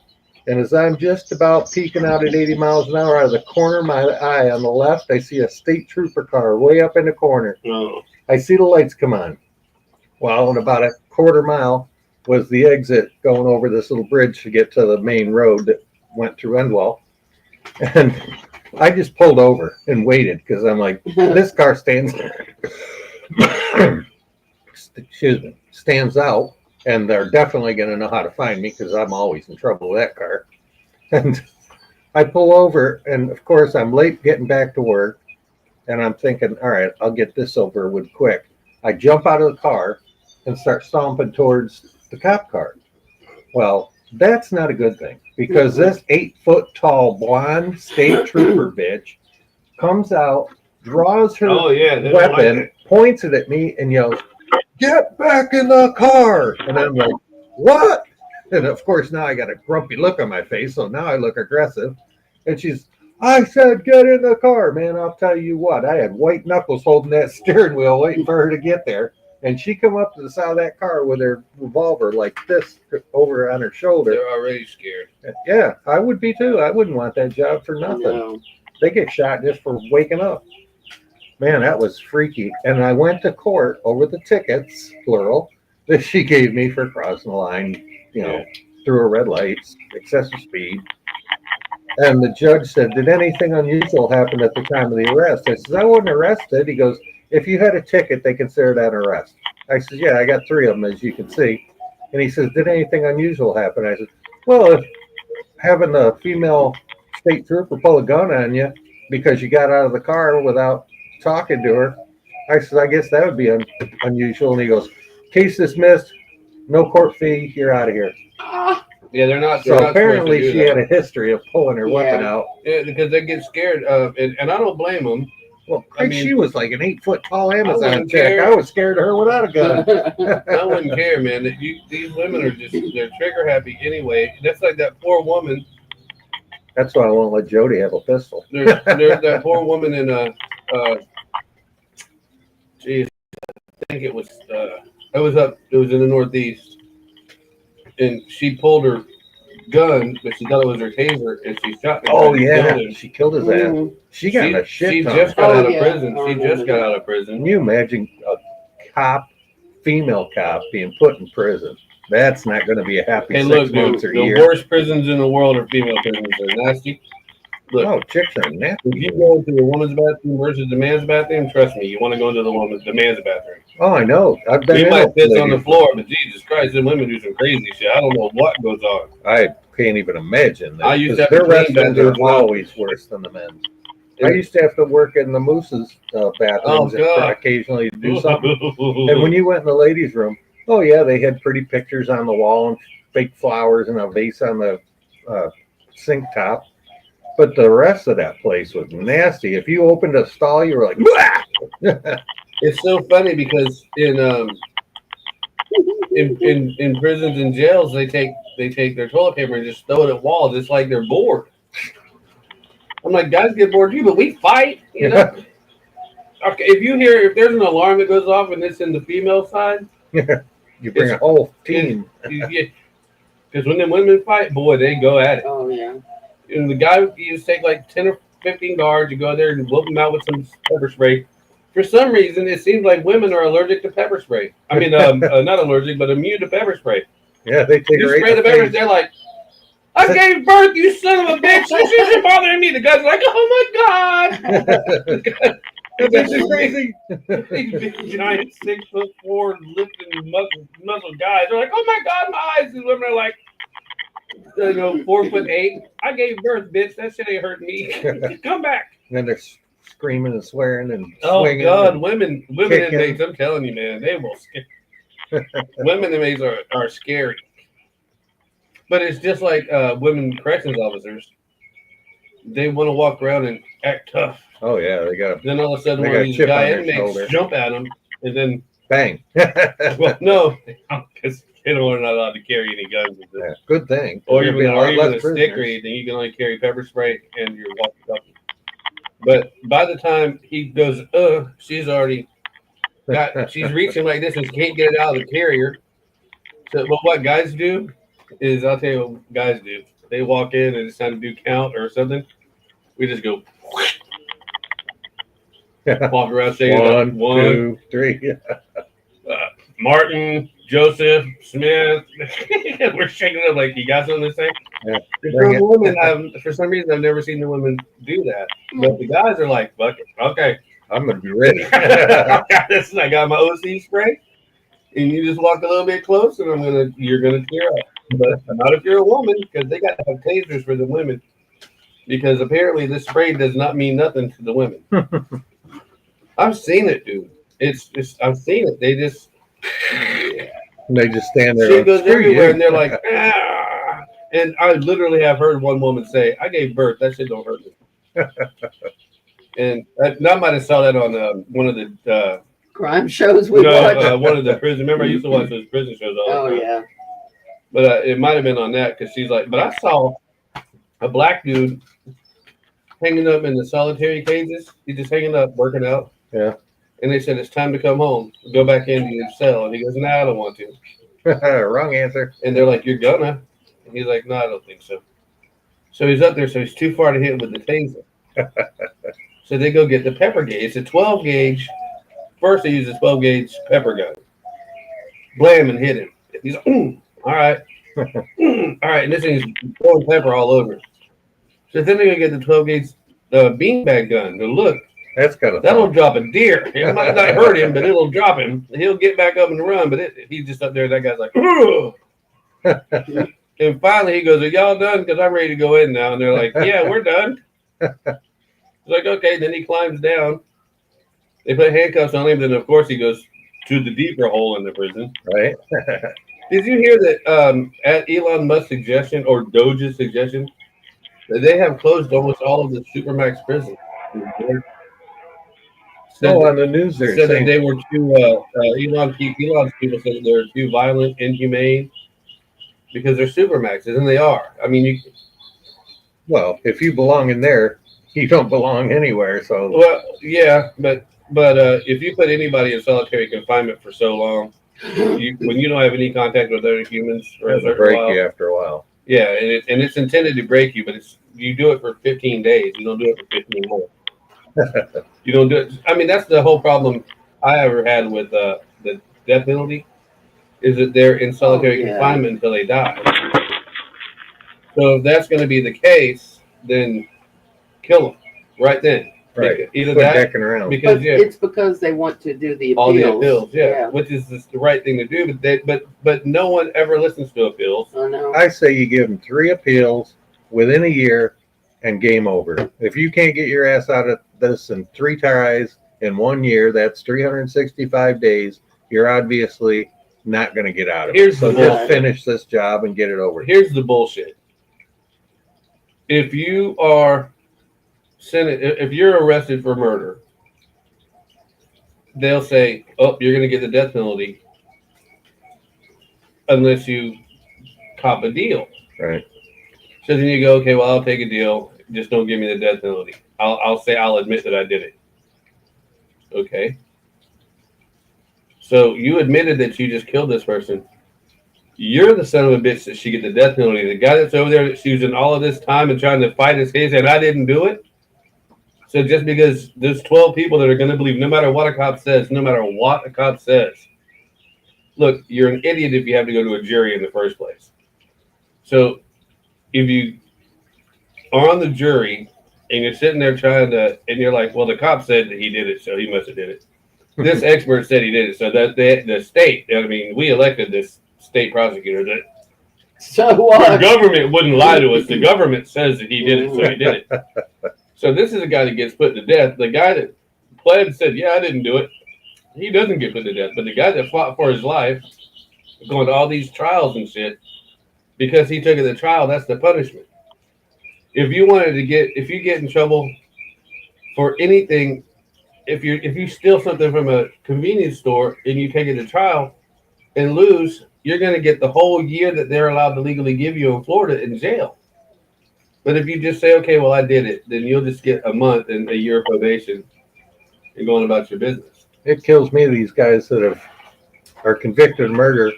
And as I'm just about peeking out at 80 miles an hour out of the corner of my eye on the left, I see a state trooper car way up in the corner. Oh. I see the lights come on. Well, in about a quarter mile was the exit going over this little bridge to get to the main road that went through Endwell. And I just pulled over and waited because I'm like, this car stands out, and they're definitely going to know how to find me because I'm always in trouble with that car. And I pull over, and of course I'm late getting back to work, and I'm thinking, all right, I'll get this over with quick. I jump out of the car and start stomping towards the cop car. Well, that's not a good thing because this 8-foot tall blonde state trooper bitch comes out, draws her weapon, points it at me, and yells, "Get back in the car!" And I'm like, "What?" And of course, now I got a grumpy look on my face, so now I look aggressive. And I said, "Get in the car, man." I'll tell you what, I had white knuckles holding that steering wheel waiting for her to get there. And she come up to the side of that car with her revolver like this over on her shoulder. They're already scared. Yeah, I would be too. I wouldn't want that job for nothing. No. They get shot just for waking up. Man, that was freaky. And I went to court over the tickets, plural, that she gave me for crossing the line, through a red light, excessive speed. And the judge said, "Did anything unusual happen at the time of the arrest?" I said, "I wasn't arrested." He goes, "If you had a ticket, they consider that an arrest." I said, "Yeah, I got 3 of them, as you can see." And he says, "Did anything unusual happen?" I said, "Well, if having a female state trooper pull a gun on you because you got out of the car without talking to her," I said, "I guess that would be unusual." And he goes, "Case dismissed. No court fee. You're out of here. Ah, Yeah, they're not. So They're not apparently supposed to she do had that. a history of pulling her weapon Yeah. out. Yeah, because they get scared of, and I don't blame them. Well, I mean, she was like an 8-foot tall Amazon wouldn't chick. care. I was scared of her without a gun. I wouldn't care, man. These women are they're trigger happy anyway. That's like that poor woman. That's why I won't let Jody have a pistol. There's that poor woman in geez, I think it was in the Northeast, and she pulled her gun, but she thought it was her taser, and she shot the guy. Oh and yeah, killed him. she killed his ass. Mhm. She got in a shit She ton. just got Oh, out of yeah. prison. I She remember just got that. out of Can prison. you imagine a cop, female cop, being put in prison? That's not going to be a happy Hey, 6 look, dude, months or the year. worst prisons in the world are female prisons. They're nasty. Look, Oh, chicks are if nasty. you go into the woman's bathroom versus the man's bathroom, trust me, you want to go into the man's bathroom. Oh, I know. I've been We in might a piss on the ladies' floor, but Jesus Christ, them women do some crazy shit. I don't know what goes on. I can't even imagine that. I used to have Their to clean restrooms are bathrooms, too. always worse than the men's. I used to have to work in the Moose's bathrooms and God. occasionally do something. And when you went in the ladies' room, oh yeah, they had pretty pictures on the wall and fake flowers and a vase on the sink top. But the rest of that place was nasty. If you opened a stall, you were like, It's so funny because in prisons and jails they take their toilet paper and just throw it at walls. It's like they're bored. I'm like, guys get bored too, but we fight, you know. Okay, if there's an alarm that goes off and it's in the female side, you bring a whole team. because when the women fight, boy, they go at it. Oh yeah. And the guy, you just take like 10 or 15 guards, you go there and whoop them out with some pepper spray. For some reason, it seems like women are allergic to pepper spray. I mean, not allergic, but immune to pepper spray. Yeah, they take You her spray the pepper, they're like, I gave birth, you son of a bitch. This isn't bothering me. The guy's like, oh my God. This is crazy. These big, giant, 6'4", lifting muscle guys. They're like, oh my God, my eyes. These women are like, 4'8". I gave birth, bitch. That shit ain't hurt me. Come back. And then they're screaming and swearing and Oh swinging. God, and women kicking. inmates. I'm telling you, man, they will scare. Women inmates are scary. But it's just like women corrections officers. They want to walk around and act tough. Oh yeah, they got Then all of a sudden, They one got of a these chip on guy their inmates shoulder. jump at them, and then bang. well, no, because they're not allowed to carry any guns. Yeah, good thing. Or There'd be even a less stick or prisoners. anything. You can only carry pepper spray and your walkie-talkie. But by the time he goes, she's reaching like this and she can't get it out of the carrier. So, but what guys do is, I'll tell you what guys do. They walk in and it's time to do count or something. We just go walk around saying One, 2, 3. Martin, Joseph, Smith. We're shaking up like, you got something to say? Yeah, For some reason, I've never seen the women do that. But the guys are like, fuck it. Okay. I'm gonna be ready. I got my OC spray. And you just walk a little bit close and you're gonna tear up. But not if you're a woman, because they got to have tasers for the women. Because apparently this spray does not mean nothing to the women. I've seen it, dude. I've seen it. They just stand there. shit goes "Screw everywhere, you." and they're like, ah. And I literally have heard one woman say, "I gave birth. That shit don't hurt me." And I might have saw that on one of the Crime shows we watch. one of the prison. Remember, I used to watch those prison shows all the Oh time. yeah. But it might have been on that because she's like, but I saw a black dude hanging up in the solitary cages. He's just hanging up, working out. Yeah. And they said, it's time to come home. Go back into your cell. And he goes, no, I don't want to. Wrong answer. And they're like, you're gonna. And he's like, no, I don't think so. So he's up there. So he's too far to hit with the taser. So they go get the pepper gauge. It's a 12 gauge. First, they use a 12 gauge pepper gun. Blam and hit him. He's like, all right. All right. And this thing's throwing pepper all over. So then they go get the 12 gauge beanbag gun. Now look, That's kind of that'll drop a deer. It might not hurt him, but it'll drop him. He'll get back up and run. But he's just up there. That guy's like, ugh. And finally he goes, are y'all done? Because I'm ready to go in now. And they're like, yeah, we're done. He's like, okay. Then he climbs down. They put handcuffs on him. Then, of course, he goes to the deeper hole in the prison. right. Did you hear that at Elon Musk's suggestion or Doge's suggestion that they have closed almost all of the supermax prisons? Said Oh, that, on the news they're said that saying, they were too Elon's people said that they were too violent, inhumane because they're supermaxes, and they are. I mean, well, if you belong in there, you don't belong anywhere. So well, yeah, but if you put anybody in solitary confinement for so long, when you don't have any contact with other humans for a it'll certain break while, you after a while. yeah, and it's intended to break you, but you do it for 15 days. You don't do it for 15 more. You don't do it. I mean, that's the whole problem I ever had with the death penalty is that they're in solitary yeah. confinement until they die. So if that's going to be the case, then kill them right then. Right. Either Quit that decking around. because But it's because they want to do the appeals. all the appeals, yeah, which is the right thing to do. But no one ever listens to appeals. I know. I say you give them 3 appeals within a year and game over. If you can't get your ass out of this in 3 tries in 1 year, that's 365 days. You're obviously not going to get out of it. Here's So the just bullshit. finish this job and get it over. Here's the bullshit. If you are if you're arrested for murder, they'll say, "Oh, you're going to get the death penalty unless you cop a deal." Right. So then you go, "Okay, well, I'll take a deal. Just don't give me the death penalty. I'll say I'll admit that I did it." Okay. So you admitted that you just killed this person. You're the son of a bitch that should get the death penalty. The guy that's over there that's using all of this time and trying to fight his case, and I didn't do it. So just because there's 12 people that are going to believe, no matter what a cop says, look, you're an idiot if you have to go to a jury in the first place. So if you are on the jury and you're sitting there and you're like, well, the cop said that he did it, so he must have did it. This expert said he did it, so that the state, I mean, we elected this state prosecutor. That So the what? government wouldn't lie to us. The government says that he did it, so he did it. So this is a guy that gets put to death. The guy that pled said, yeah, I didn't do it. He doesn't get put to death. But the guy that fought for his life, going to all these trials and shit, because he took it to trial, that's the punishment. If you get in trouble for anything, if you steal something from a convenience store and you take it to trial and lose, you're going to get the whole year that they're allowed to legally give you in Florida in jail. But if you just say, okay, well, I did it, then you'll just get a month and a year of probation and going about your business. It kills me, these guys that are convicted of murder,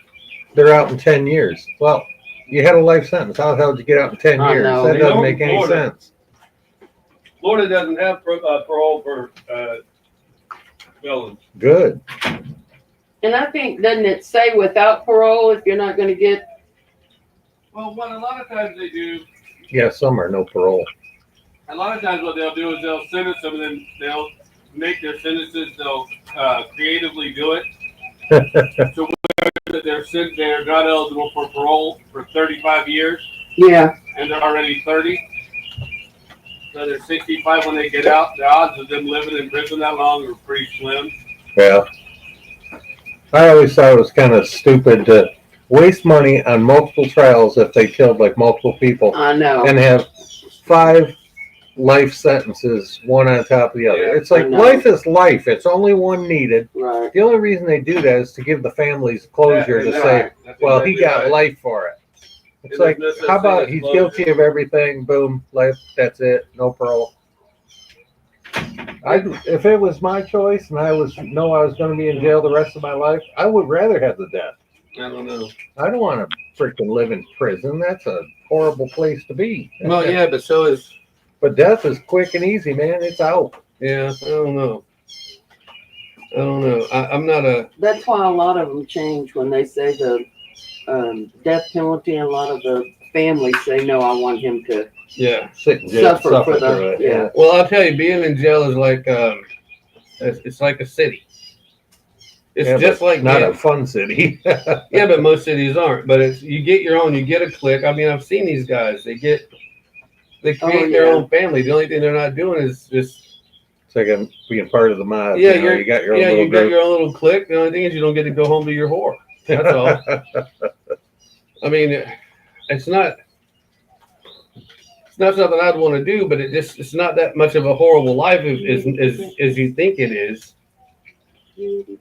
they're out in 10 years. Well, you had a life sentence. How the hell did you get out in 10 I years? know. That They doesn't don't make in any Florida. sense. Florida doesn't have parole for felons. Good. And I think, doesn't it say without parole if you're not going to get? Well, what a lot of times they do, Yeah, some are no parole. a lot of times what they'll do is they'll sentence them and then they'll make their sentences, they'll creatively do it. So they're not eligible for parole for 35 years Yeah. and they're already 30. So they're 65 when they get out. The odds of them living in prison that long are pretty slim. Yeah. I always thought it was kind of stupid to waste money on multiple trials if they killed like multiple people I know. and have 5 life sentences, one on top of the other. Yeah, It's like I know. life is life. It's only one needed. Right. The only reason they do that is to give the families closure to say, well, he got life for it. It's And like, there's no such how thing about as he's closure. guilty of everything, boom, life, that's it, no parole. If it was my choice and I was going to be in jail the rest of my life, I would rather have the death. I don't know. I don't want to freaking live in prison. That's a horrible place to be. Well, yeah, but so is, But death is quick and easy, man. It's out. yeah, I don't know. I'm not a, That's why a lot of them change when they say the death penalty. And a lot of the families say, no, I want him to yeah. Sit in jail, Suffer for the- through it. yeah. Well, I'll tell you, being in jail is like, it's like a city. It's Yeah, just but like not being- a fun city. Yeah, but most cities aren't. But it's you get your own. You get a clique. I mean, I've seen these guys. They create their yeah. own family. The only thing they're not doing is just It's like being part of the mob. yeah. you know, you got your own little you got group. your own little clique. The only thing is you don't get to go home to your whore. That's all. I mean, it's not something I'd want to do, but it's not that much of a horrible life as you think it is.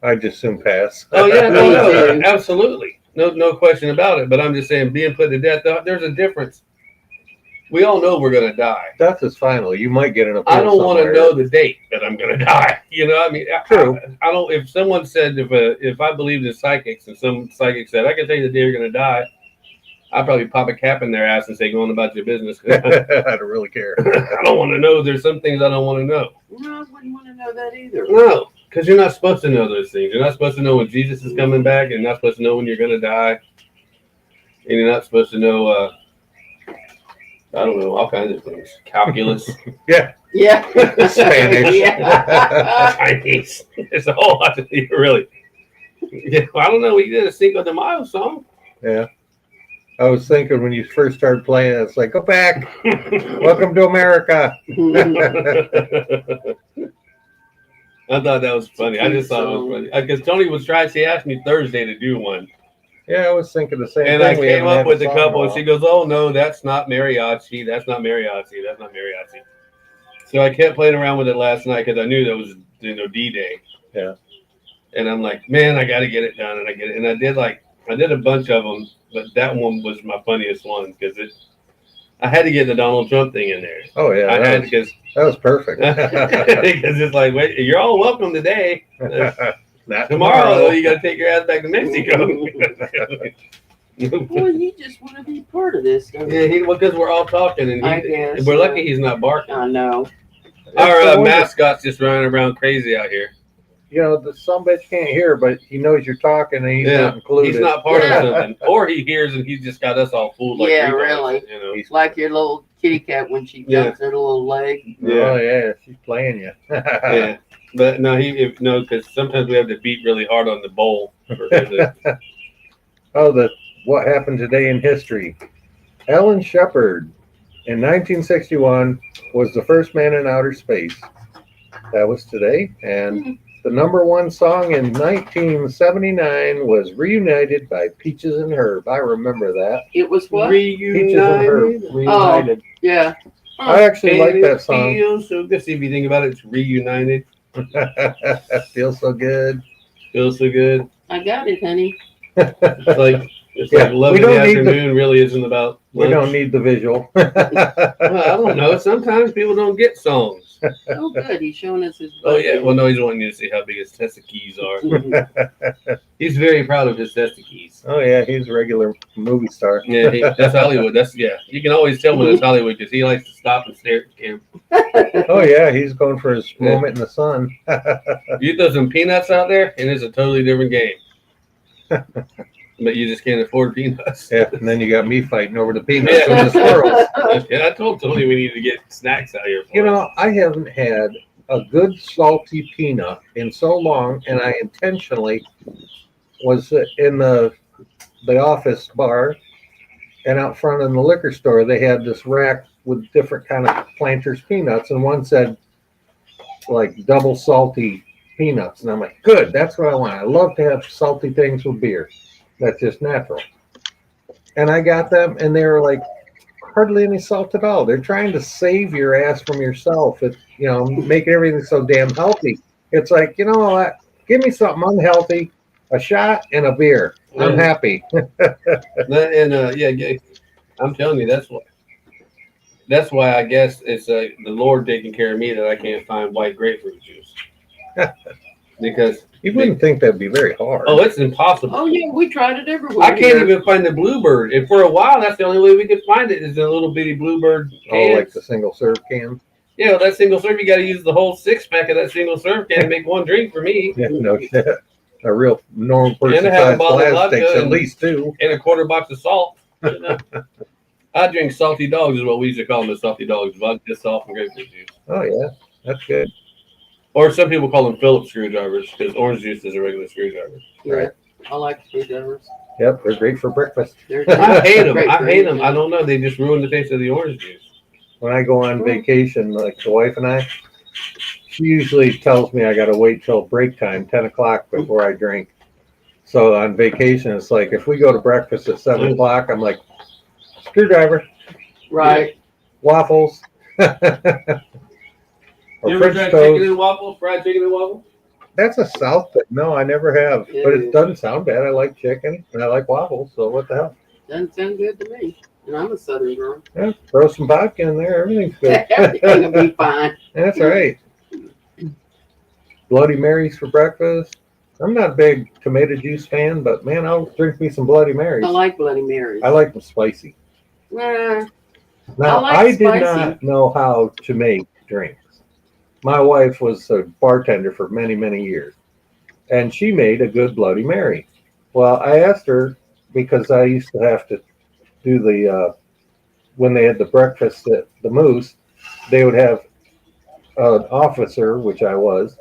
I just soon pass. Oh yeah, Me no, too. absolutely, no question about it. But I'm just saying, being put to death, there's a difference. We all know we're gonna die. Death is final. You might get an appeal I don't want to somewhere. know the date that I'm gonna die. You know, I mean, True. I don't. If someone said if I believed in psychics and some psychic said I can tell you the day you're gonna die, I'd probably pop a cap in their ass and say, "Go on about your business." I don't really care. I don't want to know. There's some things I don't want to know. No, I wouldn't want to know that either. No, because you're not supposed to know those things. You're not supposed to know when Jesus is coming back. You're not supposed to know when you're gonna die, and you're not supposed to know. I don't know, all kinds of things. Calculus, Yeah. Yeah. Spanish. Yeah. Chinese. There's a whole lot of really. Yeah, I don't know. We did a Cinco de Mayo song. Yeah. I was thinking when you first started playing, it's like, go back. Welcome to America. I thought that was funny. I just thought it was funny because Tony was trying. She asked me Thursday to do one, Yeah, I was thinking the same and thing. I We came haven't up had with a song couple. in And a she goes, "Oh no, that's not mariachi. That's not mariachi. That's not mariachi." So I kept playing around with it last night because I knew that was D-Day. Yeah. And I'm like, man, I got to get it done, and I get it, and I did a bunch of them, but that one was my funniest one because I had to get the Donald Trump thing in there. Oh yeah, I had because that was perfect. because it's like, wait, you're all welcome today. Not Tomorrow, though, you got to take your ass back to Mexico. Well, you just want to be part of this, don't you? Yeah, because we're all talking, and I guess, we're yeah. lucky he's not barking. I know. Our mascot's just running around crazy out here. You know, the some bitch can't hear, but he knows you're talking, and he's Yeah, not included. he's not part Yeah. of something, or he hears and he's just got us all fooled. Like Yeah, retards, really. You know. Like your little kitty cat when she Yeah. jumps at a little leg. Oh yeah, she's playing you. Yeah, but no, because sometimes we have to beat really hard on the bowl. Oh, what happened today in history? Alan Shepard in 1961 was the first man in outer space. That was today, and the #1 song in 1979 was "Reunited" by Peaches and Herb. I remember that. It was what? Peaches and Herb, "Reunited." Yeah. I actually like that song. Feels so good. See, if you think about it, it's reunited. Feels so good. Feels so good. I got it, honey. It's like Yeah, like love we in the don't need the- afternoon really isn't about. We lunch. don't need the visual. Well, I don't know. Sometimes people don't get songs. Oh, good. He's showing us his. Oh yeah. Well, no, he's wanting you to see how big his testicles are. He's very proud of his testicles. Oh yeah, he's a regular movie star. Yeah, that's Hollywood. You can always tell when it's Hollywood because he likes to stop and stare at the camera. Oh yeah, he's going for his moment in the sun. You throw some peanuts out there, and it's a totally different game. But you just can't afford peanuts. Yeah, and then you got me fighting over the peanuts and the squirrels. Yeah, I told Tony we need to get snacks out here. You know, I haven't had a good salty peanut in so long, and I intentionally was in the office bar, and out front in the liquor store they had this rack with different kind of Planters peanuts, and one said like double salty peanuts, and I'm like, good, that's what I want. I love to have salty things with beer. That's just natural. And I got them, and they were like hardly any salt at all. They're trying to save your ass from yourself. It's, making everything so damn healthy. It's like, you know what? Give me something unhealthy, a shot and a beer. I'm happy. Yeah, I'm telling you, that's why I guess it's the Lord taking care of me that I can't find white grapefruit juice. Because You wouldn't think that'd be very hard. oh, it's impossible. Oh yeah, we tried it everywhere. I can't even find the bluebird. And for a while, that's the only way we could find it is in a little bitty bluebird can. Like the single serve can. Yeah, well, that single serve, you got to use the whole 6-pack of that single serve can to make one drink for me. Yeah, no shit. A real normal person And have a size bottle of glass takes vodka at and- least 2. And a quarter box of salt. I drink salty dogs is what we used to call them, the salty dogs. Vodka, salt, and grapefruit juice. Oh yeah, that's good. Or some people call them Phillips screwdrivers because orange juice is a regular screwdriver. Yeah, I like screwdrivers. Yep, they're great for breakfast. I hate them. Great I hate for them. I don't know. They just ruin the taste of the orange juice. When I go on vacation, like the wife and I, she usually tells me I got to wait till break time, 10 o'clock, before I drink. So on vacation, it's like if we go to breakfast at 7 o'clock, I'm like, screwdriver, Right. waffles, or You ever French tried chicken toast. and waffles? Fried chicken and waffles? That's a South thing. No, I never have. But it doesn't sound bad. I like chicken and I like waffles. So what the hell? Doesn't sound good to me. And I'm a Southern girl. Yeah, throw some vodka in there. Everything's good. Everything will be fine. That's right. Bloody Marys for breakfast. I'm not a big tomato juice fan, but man, I'll drink me some Bloody Marys. I like Bloody Marys. I like them spicy. Nah, Now, like I did spicy. not know how to make drinks. My wife was a bartender for many, many years, and she made a good Bloody Mary. Well, I asked her because I used to have to do the, when they had the breakfast at the Moose, they would have an officer, which I was,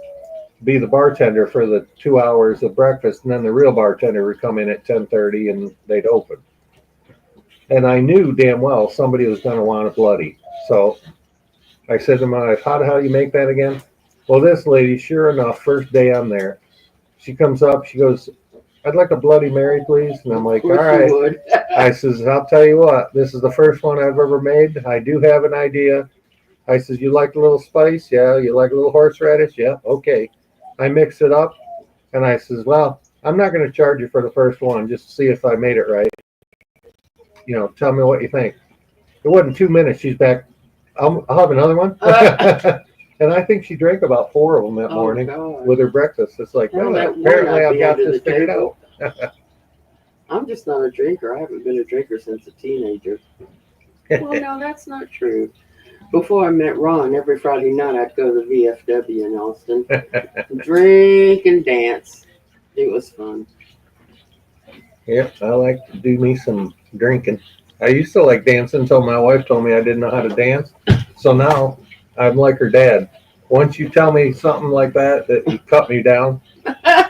be the bartender for the 2 hours of breakfast, and then the real bartender would come in at 10:30 and they'd open. And I knew damn well somebody was going to want a bloody. So I said to my wife, how the hell you make that again? Well, this lady, sure enough, first day I'm there, she comes up, she goes, I'd like a Bloody Mary, please. And I'm like, all of course you right. would. I says, I'll tell you what, this is the first one I've ever made. I do have an idea. I says, you like a little spice? Yeah. You like a little horseradish? Yeah. Okay. I mix it up, and I says, well, I'm not going to charge you for the first one just to see if I made it right. You know, tell me what you think. It wasn't 2 minutes. She's back. I'll have another one. And I think she drank about 4 of them that morning God. with her breakfast. It's like, Well, well, that one apparently I'd I've be got under this the figured table. out. I'm just not a drinker. I haven't been a drinker since a teenager. Well, no, that's not true. Before I met Ron, every Friday night I'd go to the VFW in Austin, drink and dance. It was fun. Yep, I like to do me some drinking. I used to like dancing until my wife told me I didn't know how to dance. So now I'm like her dad. Once you tell me something like that you cut me down,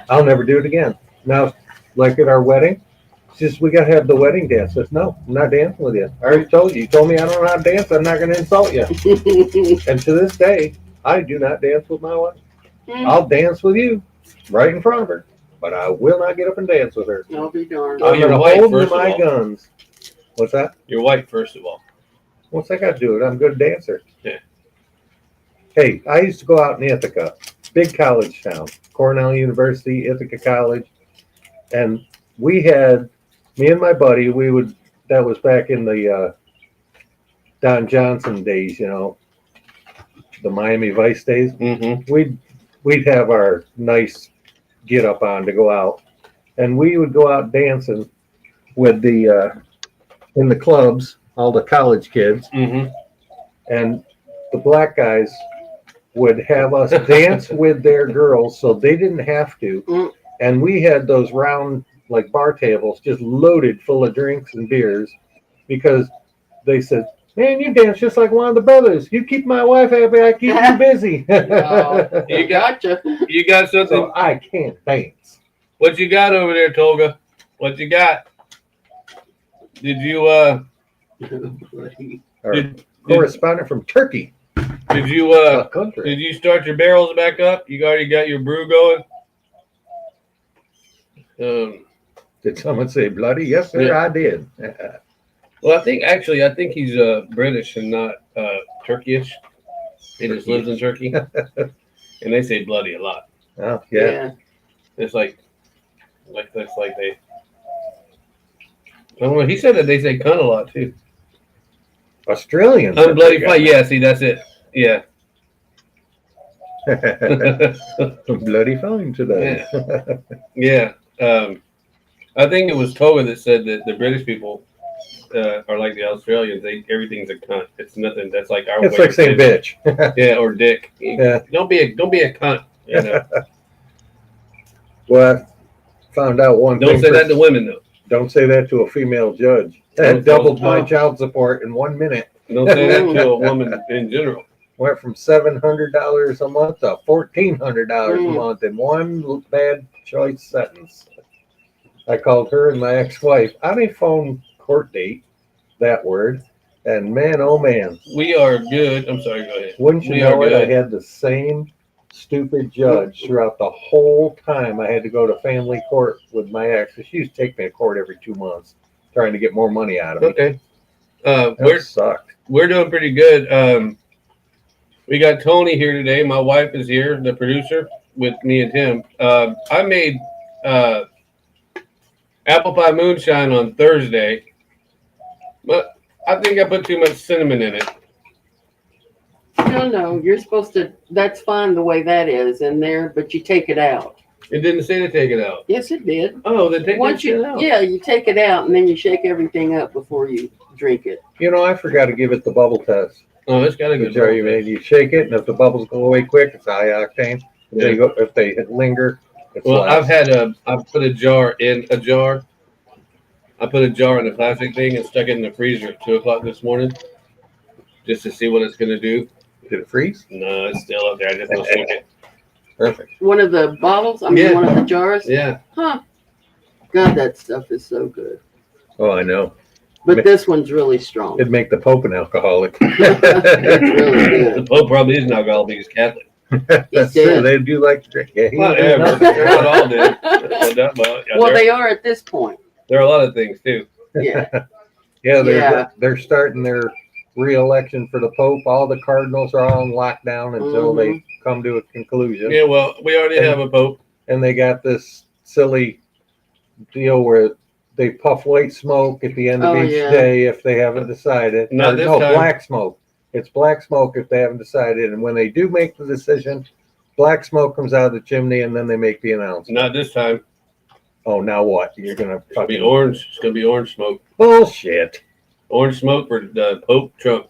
I'll never do it again. Now, like at our wedding, she says, we got to have the wedding dance. I says, no, I'm not dancing with you. I already told you. You told me I don't know how to dance. I'm not going to insult you. And to this day, I do not dance with my wife. I'll dance with you right in front of her, but I will not get up and dance with her. I'll be darned. Oh, I'm you're going to white, hold first of my all. guns. What's that? You're white, first of all. What's that got to do with it? I'm a good dancer. Yeah. Hey, I used to go out in Ithaca, big college town, Cornell University, Ithaca College, and we had, me and my buddy, that was back in the Don Johnson days, you know, the Miami Vice days. Mm-hmm. We'd have our nice get up on to go out, and we would go out dancing with the in the clubs, all the college kids, Mm-hmm. and the black guys would have us dance with their girls so they didn't have to. And we had those round like bar tables just loaded full of drinks and beers because they said, man, you dance just like one of the brothers. You keep my wife happy, I keep you busy. Oh, You got gotcha. You got something? So I can't dance. What you got over there, Toga? What you got? Did you Our Did- correspondent from Turkey. did you Country. did you start your barrels back up? You already got your brew going? Did someone say bloody? Yes, sir, Yeah. I did. Well, I think he's British and not Turkish. He just lives in Turkey, and they say bloody a lot. Oh, yeah. It's like that's like they. I don't know. He said that they say cunt a lot too. Australians. I'm bloody fine. Yeah, see, that's it. Yeah. Bloody fine today. Yeah. I think it was Toga that said that the British people are like the Australians. Everything's a cunt. It's nothing. That's like our. It's way like of saying saying- bitch. Yeah, or dick. Yeah. Don't be a cunt. You know? Well, I found out one Don't thing. say that to women though. Don't say that to a female judge. Don't- That doubled my oh. child support in 1 minute. Don't say that to a woman in general. Went from $700 a month to $1,400 a Mm. month in one bad choice sentence. I called her and my ex-wife on a phone court date, that word, and man, oh man, We are good. I'm sorry. Go ahead. wouldn't you We know are it? I good. had the same stupid judge throughout the whole time I had to go to family court with my ex. She used to take me to court every 2 months trying to get more money out of me. Okay. That sucked. We're doing pretty good. We got Tony here today. My wife is here, the producer, with me and Tim. I made apple pie moonshine on Thursday, but I think I put too much cinnamon in it. No, you're supposed to, that's fine the way that is in there, but you take it out. It didn't say to take it out. Yes, it did. Oh, then take Once that shit you, out. yeah, you take it out and then you shake everything up before you drink it. You know, I forgot to give it the bubble test. Oh, it's got a The good jar you made, you shake it, and if the bubbles go away quick, it's high octane. Yeah. If they linger, it's Well, less. I've put a jar in a jar. I put a jar in a plastic thing and stuck it in the freezer at 2 o'clock this morning, just to see what it's gonna do. Did it freeze? No, it's still up there. I just don't shake it. Perfect. One of the bottles, Yeah. one of the jars. Yeah. Huh. God, that stuff is so good. Oh, I know. But this one's really strong. It'd make the Pope an alcoholic. It's really The good. Pope probably is an alcoholic. He's Catholic. That's He's true. dead. They do like to drink. Yeah, Whatever. They're not all dead. Well, they are at this point. there are a lot of things too. Yeah. Yeah, they're starting their re-election for the Pope. All the cardinals are on lockdown until they come to a conclusion. Yeah, well, we already have a Pope. And they got this silly deal where they puff white smoke at the end of each day if they haven't decided. Not this no, time. black smoke. It's black smoke if they haven't decided. And when they do make the decision, black smoke comes out of the chimney and then they make the announcement. Not this time. Oh, now what? You're going to It's gonna be orange. It's gonna be orange smoke. Bullshit. Orange smoke for the Pope Trump.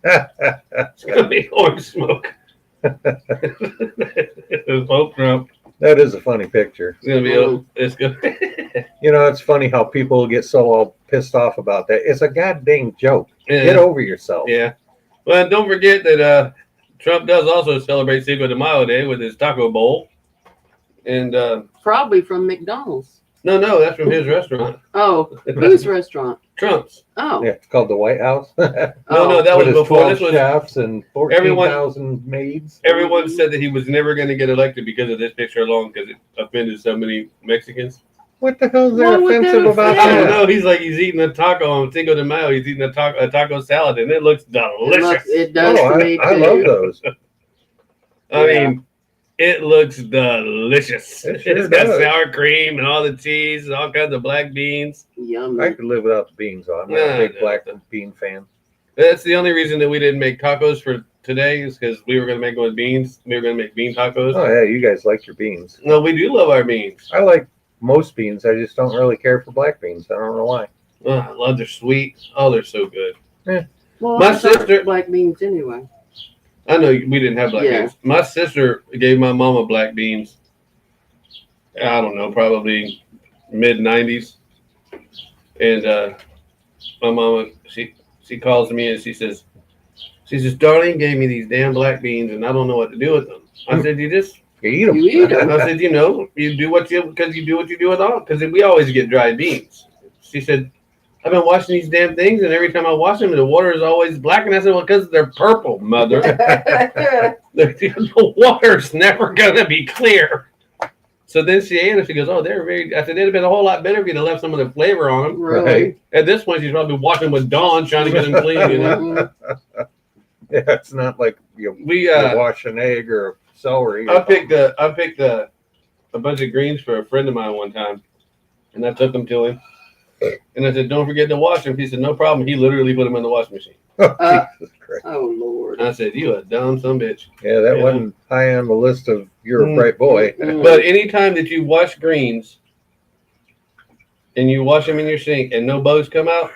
It's gonna be orange smoke. It's Pope Trump. That is a funny picture. It's gonna be. It's gonna. You know, it's funny how people get so all pissed off about that. It's a goddamn joke. Yeah. Get over yourself. Yeah. Well, and don't forget that Trump does also celebrate Cinco de Mayo Day with his taco bowl. And Probably from McDonald's. no, that's from his restaurant. Oh, whose restaurant? Trump's. Oh. Yeah, it's called the White House. No, that With was his before. 12 This was chefs and 14,000 maids. everyone said that he was never going to get elected because of this picture alone, because it offended so many Mexicans. What the hell is there Why would that offensive about offend? I don't that? know. He's like he's eating a taco on Cinco de Mayo. He's eating a taco salad, and it looks delicious. It does Oh, to me too. I love those. I mean, it looks delicious. It sure It's got does. sour cream and all the cheese and all kinds of black beans. Yummy. I could live without the beans, though. I'm not No, a big no, black no. bean fan. That's the only reason that we didn't make tacos for today is because we were going to make them with beans. We were going to make bean tacos. Oh, yeah, you guys like your beans. No, we do love our beans. I like most beans. I just don't really care for black beans. I don't know why. Oh, I love their sweet. Oh, they're so good. Well, My I thought sister- black beans anyway. I know we didn't have black Yeah. beans. My sister gave my mama black beans. I don't know, probably mid 90s. And my mama, she calls me and she says, Darlene gave me these damn black beans and I don't know what to do with them. I said, you just, You eat them. You eat 'em. I said, you do what you do what you do with all, because we always get dried beans. She said, I've been washing these damn things, and every time I wash them, the water is always black. And I said, well, because they're purple, mother. The water's never gonna be clear. So then she ate it. She goes, oh, they're very. I said, it'd have been a whole lot better if you'd have left some of the flavor on them. Really? At this point, she's probably washing with Dawn, trying to get them clean. You know, Yeah, it's not like you we wash an egg or a celery. I picked a bunch of greens for a friend of mine one time, and I took them to him, and I said, "Don't forget to wash them." He said, "No problem." He literally put them in the washing machine. Oh, Jesus Christ. Oh, Lord. I said, "You a dumb son of a bitch." Yeah, that Yeah. wasn't high on the list of you're a bright boy. Mm. But anytime that you wash greens and you wash them in your sink and no bugs come out,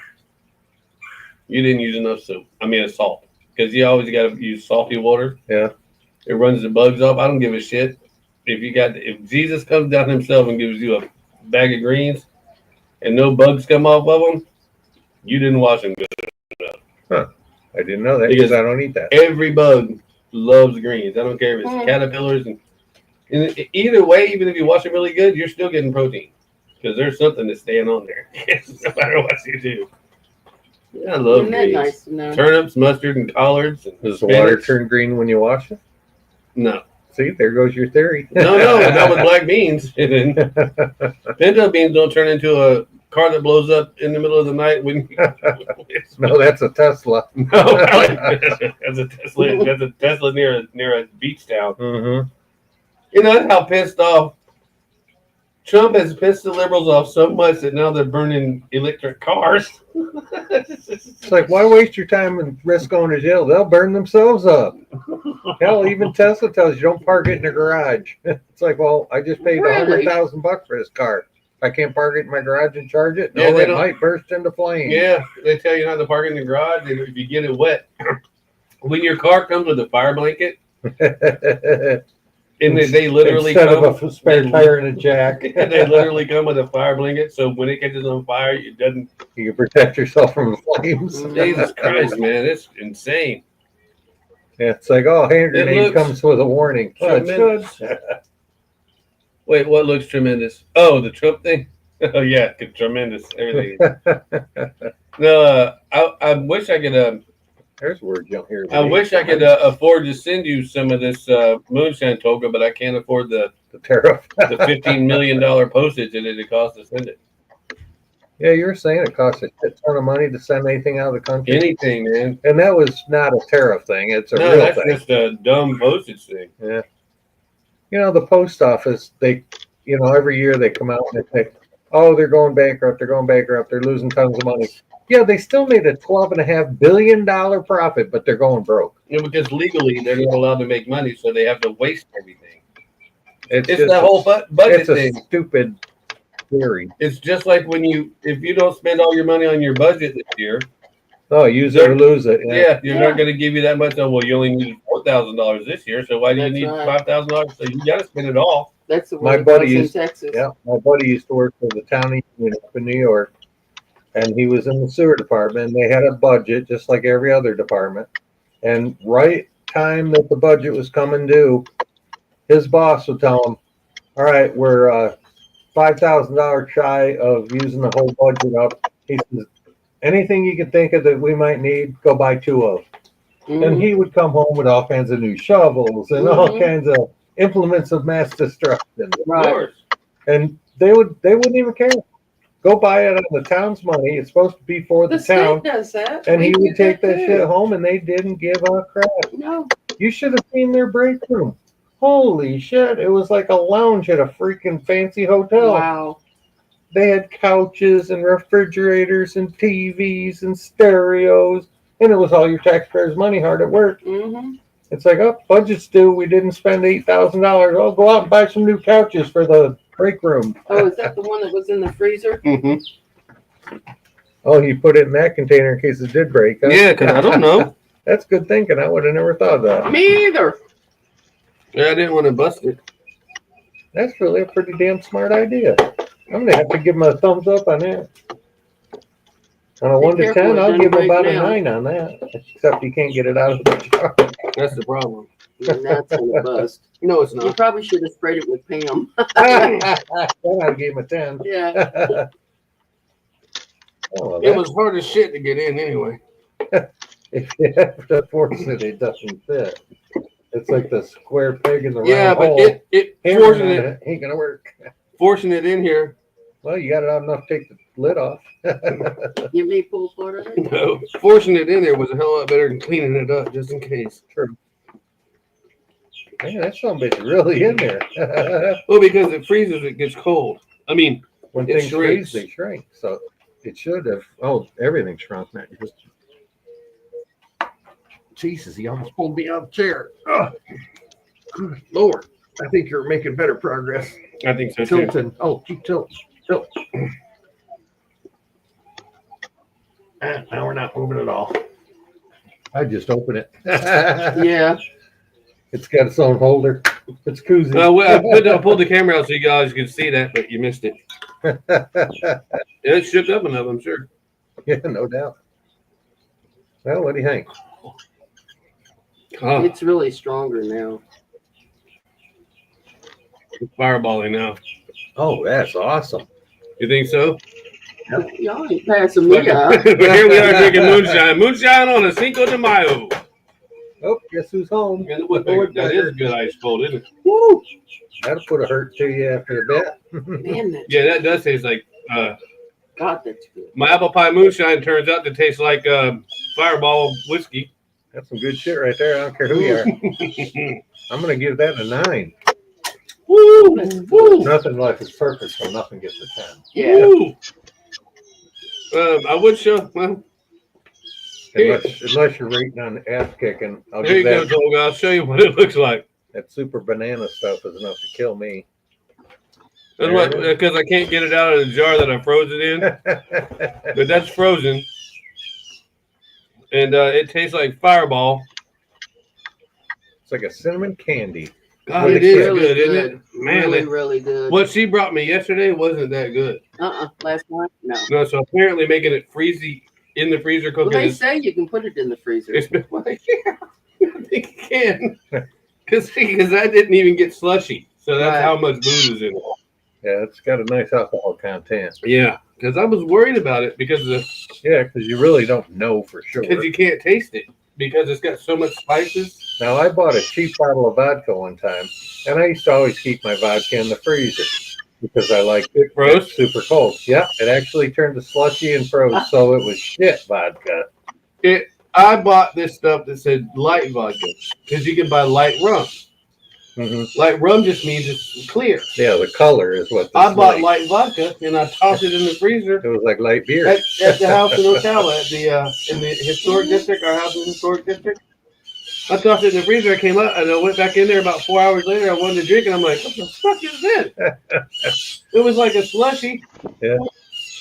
you didn't use enough salt. Because you always got to use salty water. Yeah. It runs the bugs off. I don't give a shit. If Jesus comes down himself and gives you a bag of greens and no bugs come off of them, you didn't wash them good. I didn't know that Because because I don't eat that. Every bug loves greens. I don't care if it's Mm. caterpillars. And either way, even if you wash it really good, you're still getting protein. Because there's something that's staying on there. No matter what you do. Yeah, I love Isn't that greens. nice to know? Turnips, mustard, and collards. And Does the water spinach. turn green when you wash it? No. See, there goes your theory. No, not with black beans. Pinto beans don't turn into a car that blows up in the middle of the night when. No, that's a Tesla. No, that's a Tesla. That's a Tesla near a beach town. Mm-hmm. You know how pissed off Trump has pissed the liberals off so much that now they're burning electric cars. It's like, why waste your time and risk going to jail? They'll burn themselves up. Hell, even Tesla tells you don't park it in the garage. It's like, well, I just paid Really? $100,000 for this car. I can't park it in my garage and charge it. No, Yeah, they it don't- might burst into flames. Yeah, they tell you not to park in the garage, and if you get it wet, when your car comes with a fire blanket, and they literally Instead come, of a spare tire and a jack, they literally come with a fire blanket, so when it catches on fire, it doesn't. you can protect yourself from the flames. Jesus Christ, man, it's insane. Yeah, it's like, oh, hand It grenade looks comes with a warning. Oh, it's good. tremendous. Wait, what looks tremendous? Oh, the Trump thing. Oh yeah, tremendous. Everything. No, I wish I could. There's words you don't hear. I wish I could afford to send you some of this moonshine toga, but I can't afford the tariff. the $15 million postage that it costs to send it. Yeah, you were saying it costs a shit ton of money to send anything out of the country. Anything, man. And that was not a tariff thing. It's a No, real that's thing. just a dumb postage thing. Yeah. You know, the post office, they, every year they come out and they say, oh, they're going bankrupt. They're going bankrupt. They're losing tons of money. Yeah, they still made a $12.5 billion profit, but they're going broke. Yeah, because legally they're not allowed to make money, so they have to waste everything. It's just that whole budget it's a thing. stupid theory. It's just like if you don't spend all your money on your budget this year, Oh, use it or lose it. yeah, you're not going to give you that much. Oh, well, you only needed $4,000 this year, so why do you That's need right. $5,000? So you got to spend it all. That's the My way it buddy was in used- Texas. Yeah, my buddy used to work for the county up in New York, and he was in the sewer department. And they had a budget just like every other department. And right time that the budget was coming due, his boss would tell him, "All right, we're $5,000 shy of using the whole budget up." He says, "Anything you can think of that we might need, go buy 2 of." Mhm. And he would come home with all kinds of new shovels and all Mhm. kinds of implements of mass destruction. Of Right. course. And they wouldn't even care. Go buy it on the town's money. It's supposed to be for the The state town. does that. And We he do would take that too. shit home, and they didn't give a crap. No. You should have seen their break room. Holy shit. It was like a lounge at a freaking fancy hotel. Wow. They had couches and refrigerators and TVs and stereos. And it was all your taxpayers' money hard at work. Mm-hmm. It's like, oh, budget's due. We didn't spend $8,000. Oh, go out and buy some new couches for the break room. Oh, is that the one that was in the freezer? Mm-hmm. Oh, you put it in that container in case it did break. Huh? Yeah, because I don't know. That's good thinking. I would have never thought of that. Me either. Yeah, I didn't want to bust it. That's really a pretty damn smart idea. I'm gonna have to give him a thumbs up on that. On a 1 to careful, 10, it I'll doesn't give him break about a now. 9 on that. Except you can't get it out of the jar. That's the problem. And that's gonna bust. No, it's You not. probably should have sprayed it with Pam. Then I gave him a 10. Yeah. Oh, well, It was hard as shit to get in anyway. if you have to force it, it doesn't fit. It's like the square peg in the Yeah, round but hole. it Hammer forcing on it ain't gonna work. forcing it in here. Well, you got it out enough to take the lid off. You may pull part of it. No, forcing it in there was a hell of a lot better than cleaning it up just in case. Man, that son of a bitch is really in there. Well, because it freezes, it gets cold. I mean, When It things shrinks. freeze, they shrink. So it should have. Oh, everything shrunk. Not just. Jesus, he almost pulled me out of the chair. Ugh. Good Lord, I think you're making better progress. I think so too. Tilting. Oh, keep tilting. Tilt. Now we're not moving at all. I just open it. Yeah. It's got its own holder. It's koozie. I pulled the camera out so you guys could see that, but you missed it. It shipped up enough, I'm sure. Yeah, no doubt. Well, what do you think? Oh, It's really stronger now. it's fireballing now. Oh, that's awesome. You think so? Y'all ain't passing me But up. here we are drinking moonshine. Moonshine on a Cinco de Mayo. Oh, guess who's home? And that is good ice cold, isn't it? Woo! That'll put a hurt to you after a bit. Man, that's Yeah, that does taste like. God, that's good. My apple pie moonshine turns out to taste like Fireball whiskey. That's some good shit right there. I don't care who you are. I'm gonna give that a 9. Woo! Woo! Nothing life is perfect, so nothing gets a 10. Yeah. Woo! I would show. Well, Unless you're rating on ass kicking, I'll here you give go, Doug. I'll show you what it looks like. that super banana stuff is enough to kill me. Because I can't get it out of the jar that I froze it in. But that's frozen. And it tastes like Fireball. It's like a cinnamon candy. God, it is really good, isn't it? Man, really, really good. what she brought me yesterday wasn't that good. Last night? No. No, so apparently making it freezy in the freezer Well, cooking they is. say you can put it in the freezer. It's been like, yeah, I think you can. Because I didn't even get slushy. So that's Right. how much booze is in it. Yeah, it's got a nice alcohol content. Yeah, because I was worried about it because Yeah, because you really don't know for sure. you can't taste it because it's got so much spices. Now, I bought a cheap bottle of vodka one time, and I used to always keep my vodka in the freezer because I liked it Froze? super cold. Yeah, it actually turned to slushy and froze, so it was shit vodka. I bought this stuff that said light vodka because you can buy light rum. Mm-hmm. Light rum just means it's clear. Yeah, the color is what. I bought light vodka and I tossed it in the freezer It was like light beer. at the house in Ocala in the historic district, our house in the historic district. I tossed it in the freezer. I came up and I went back in there about 4 hours later. I wanted to drink and I'm like, what the fuck is this? It was like a slushy. Yeah.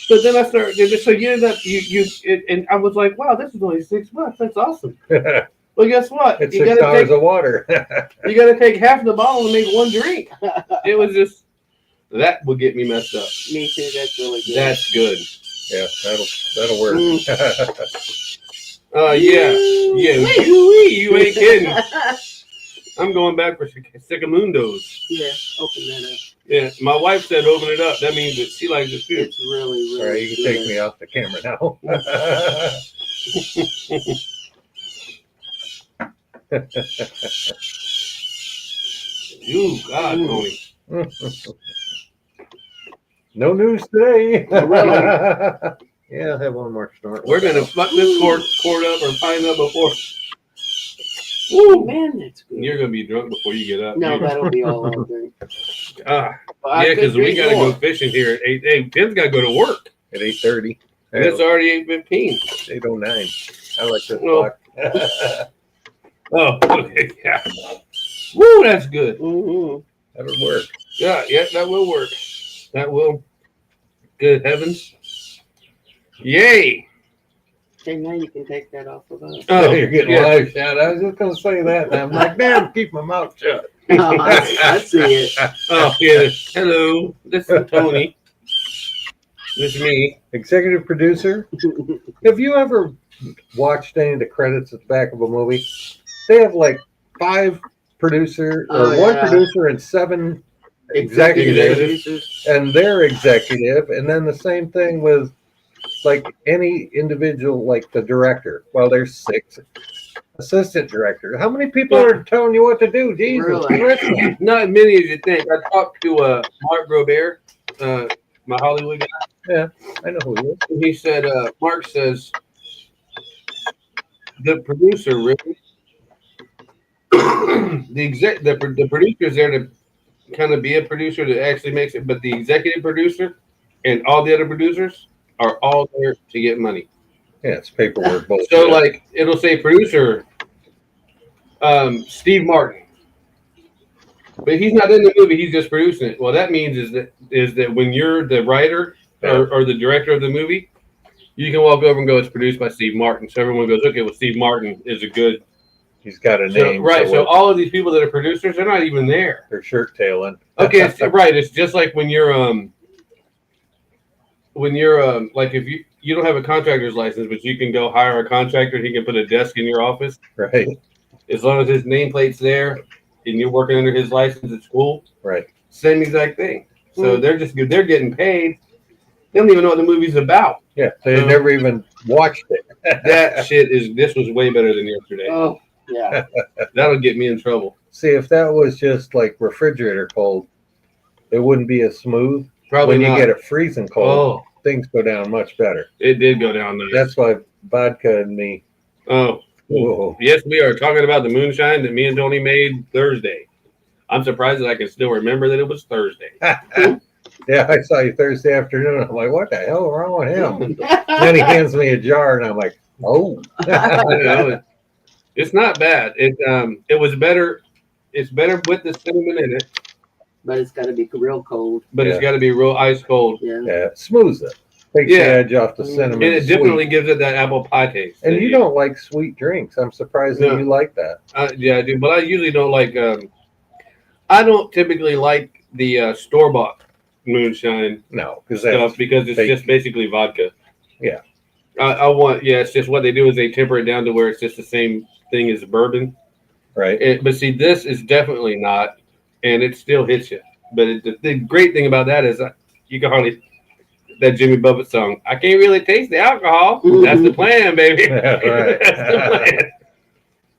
But then I started. So you end up and I was like, wow, this is only $6. That's awesome. Well, guess what? It's You $6 gotta take of water. you gotta take half the bottle and make one drink. It was just that would get me messed up. Me too. That's really good. That's good. Yeah, that'll work. Yeah. You ain't kidding. I'm going back for Sicamundos. Yeah, open that up. Yeah, my wife said open it up. That means that she likes it too. It's really, really All right, you can good. take me off the camera now. Ooh, God, Tony. No news today. Really? Yeah, I'll have one more snort. We're gonna fuck this cord up or pine up before. Oh, man, that's good. You're gonna be drunk before you get up. No, dude. that'll be all I'll drink. Ah, Well, I yeah, because could we drink gotta more. go fishing here at 8. Hey, Tim's gotta go to work. At 8:30. And it's already 8:15. 8:09. I like this Oh. clock. Oh, okay, yeah. Woo, that's good. Mm-hmm. That'll work. Yeah, that will work. That will. Good heavens. Yay. Okay, now you can take that off of us. Oh, You're getting yeah. live shot. I was just going to say that. And I'm like, damn, keep my mouth shut. Oh, I see it. Oh, yeah. Hello. This is Tony. This is me. Executive producer. Have you ever watched any of the credits at the back of a movie? They have like 5 producer or Oh, 1 yeah. producer and 7 executives, producers. and they're executive. And then the same thing with like any individual, like the director. Well, there's 6 assistant directors. How many people are telling you what to do? Jesus Really? Christ. Not as many as you think. I talked to Mark Grobert, my Hollywood guy. Yeah, I know who he is. And he said, Mark says, the producer really, the producer's there to kind of be a producer that actually makes it, but the executive producer and all the other producers are all there to get money. Yeah, it's paperwork bullshit. So, like, it'll say producer Steve Martin, but he's not in the movie. He's just producing it. Well, that means is that when you're the writer or the director of the movie, you can walk over and go, "It's produced by Steve Martin." So everyone goes, "Okay, well, Steve Martin is a good." He's got a So, name. right. So what- all of these people that are producers, they're not even there. they're shirt tailing. Okay, right. It's just like when you're like if you don't have a contractor's license, but you can go hire a contractor. He can put a desk in your office. Right, As long as his nameplate's there and you're working under his license at school, right. same exact thing. So they're getting paid. They don't even know what the movie's about. Yeah, they never even watched it. This was way better than yesterday. Oh, Yeah. That'll get me in trouble. See, if that was just like refrigerator cold, it wouldn't be as smooth. Probably when not. you get it freezing cold, Oh, things go down much better. it did go down nice. That's why vodka and me. Oh, Whoa. yes, we are talking about the moonshine that me and Tony made Thursday. I'm surprised that I can still remember that it was Thursday. Yeah, I saw you Thursday afternoon. I'm like, what the hell is wrong with him? Then he hands me a jar, and I'm like, oh. You know, it's not bad. It was better. It's better with the cinnamon in it, But it's got to be real cold. but it's Yeah. got to be real ice cold. Yeah. Yeah, it smooths it. Takes Yeah. the edge off the cinnamon. And it sweet. definitely gives it that apple pie taste. And that you don't like sweet drinks. I'm surprised that No. you like that. Yeah, I do. But I usually don't like. I don't typically like the store bought moonshine No, because stuff that's because it's fake. just basically vodka. Yeah. I want. Yeah, it's just what they do is they temper it down to where it's just the same thing as bourbon. right. But see, this is definitely not, and it still hits you. But the great thing about that is you can hardly. That Jimmy Buffett song. I can't really taste the alcohol. That's the plan, baby. That's right. That's the plan.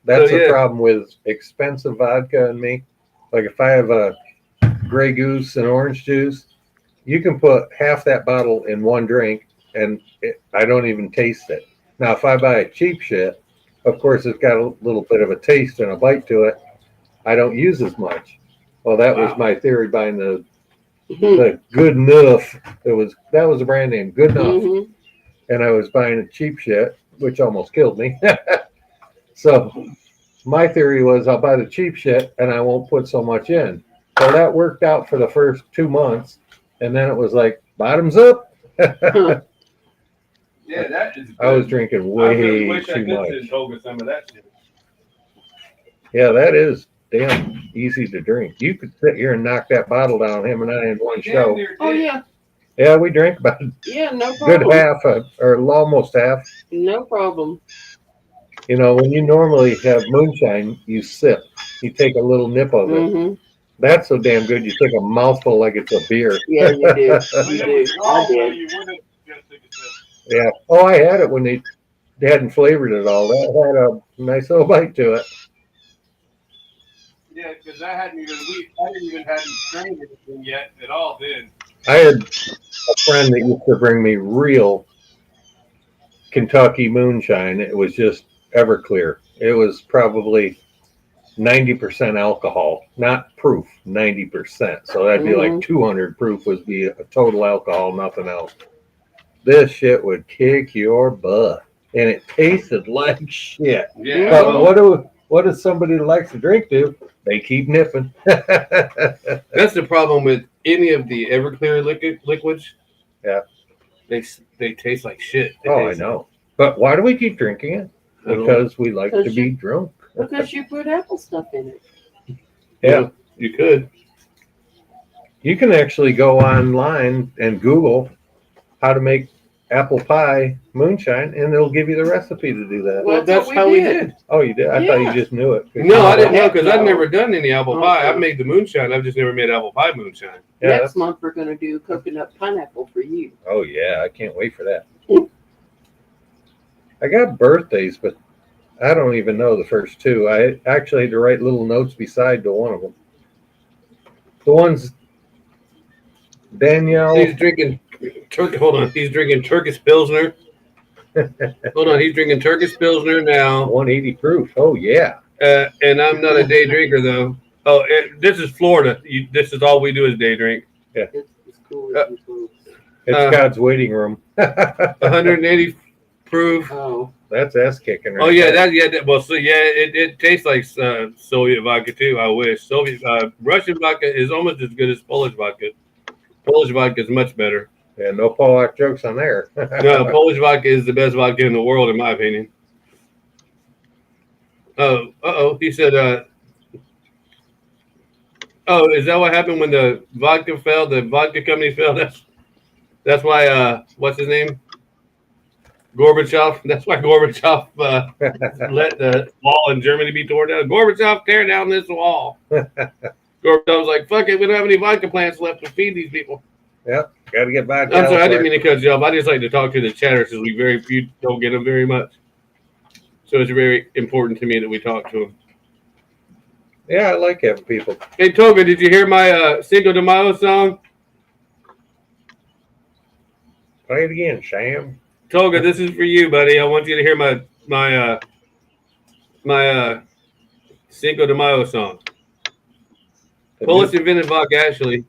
That's So, the yeah. problem with expensive vodka and me. Like if I have a Grey Goose and orange juice, you can put half that bottle in one drink, and I don't even taste it. Now, if I buy a cheap shit, of course, it's got a little bit of a taste and a bite to it. I don't use as much. Well, that was Wow. my theory buying the Good Enough. That was a brand name, Good Enough, Mhm. and I was buying a cheap shit, which almost killed me. So my theory was I'll buy the cheap shit and I won't put so much in. So that worked out for the first 2 months, and then it was like bottoms up. Yeah, that is. I was drinking I really way wish I too could much. send Hogan some of that shit. Yeah, that is damn easy to drink. You could sit here and knock that bottle down, him and I, in one show. Oh yeah. Yeah, we drank about a Yeah. No good problem. half, or almost half. No problem. You know, when you normally have moonshine, you sip. You take a little nip of it. Mhm. That's so damn good. You take a mouthful like it's a beer. Yeah, you do. You do. I did. Yeah. Oh, I had it when they hadn't flavored it all. That had a nice little bite to it. Yeah, because I didn't even have strained anything yet at all then. I had a friend that used to bring me real Kentucky moonshine. It was just Everclear. It was probably 90% alcohol, not proof, 90%. So that'd be like 200 proof would be a total alcohol, nothing else. This shit would kick your butt, and it tasted like shit. Yeah. But what does somebody that likes to drink do? They keep nipping. That's the problem with any of the Everclear liquids. Yeah. They taste like shit. They Oh, I taste know. But why do we keep drinking it? I don't know. Because we like to Because be drunk. Because you put apple stuff in it. Yeah. You could. You can actually go online and Google how to make apple pie moonshine, and it'll give you the recipe to do that. Well, that's what how we we did. did. Oh, you did? I thought you Yeah. just knew it. No, I didn't know because I've No. never done any apple pie. Okay. I've made the moonshine. I've just never made apple pie moonshine. Yeah. Next month we're going to do coconut pineapple for you. Oh, yeah. I can't wait for that. I got birthdays, but I don't even know the first two. I actually had to write little notes beside to one of them. The ones Danielle. He's drinking Hold on. He's drinking Turkish Pilsner. Hold on. He's drinking Turkish Pilsner now. 180 proof. Oh, yeah. And I'm not a day drinker, though. Oh, this is Florida. This is all we do is day drink. It's cool. It's cool. It's God's waiting room. 180 proof. Oh. That's ass kicking right Oh yeah, there. well, so yeah, it tastes like Soviet vodka too. I wish Russian vodka is almost as good as Polish vodka. Polish vodka is much better. Yeah, no Polak jokes on there. No, Polish vodka is the best vodka in the world, in my opinion. Oh, he said. Oh, is that what happened when the vodka fell? The vodka company fell. That's why. What's his name? Gorbachev. That's why Gorbachev let the wall in Germany be torn down. Gorbachev, tear down this wall. Gorbachev's like, fuck it, we don't have any vodka plants left to feed these people. Yep, got to get back. I'm sorry, I didn't mean to cut you off. I just like to talk to the chatter since we very few don't get them very much. So it's very important to me that we talk to him. Yeah, I like having people. Hey, Toga, did you hear my Cinco de Mayo song? Play it again, Sham. Toga, this is for you, buddy. I want you to hear my Cinco de Mayo song. Polish invented vodka, actually.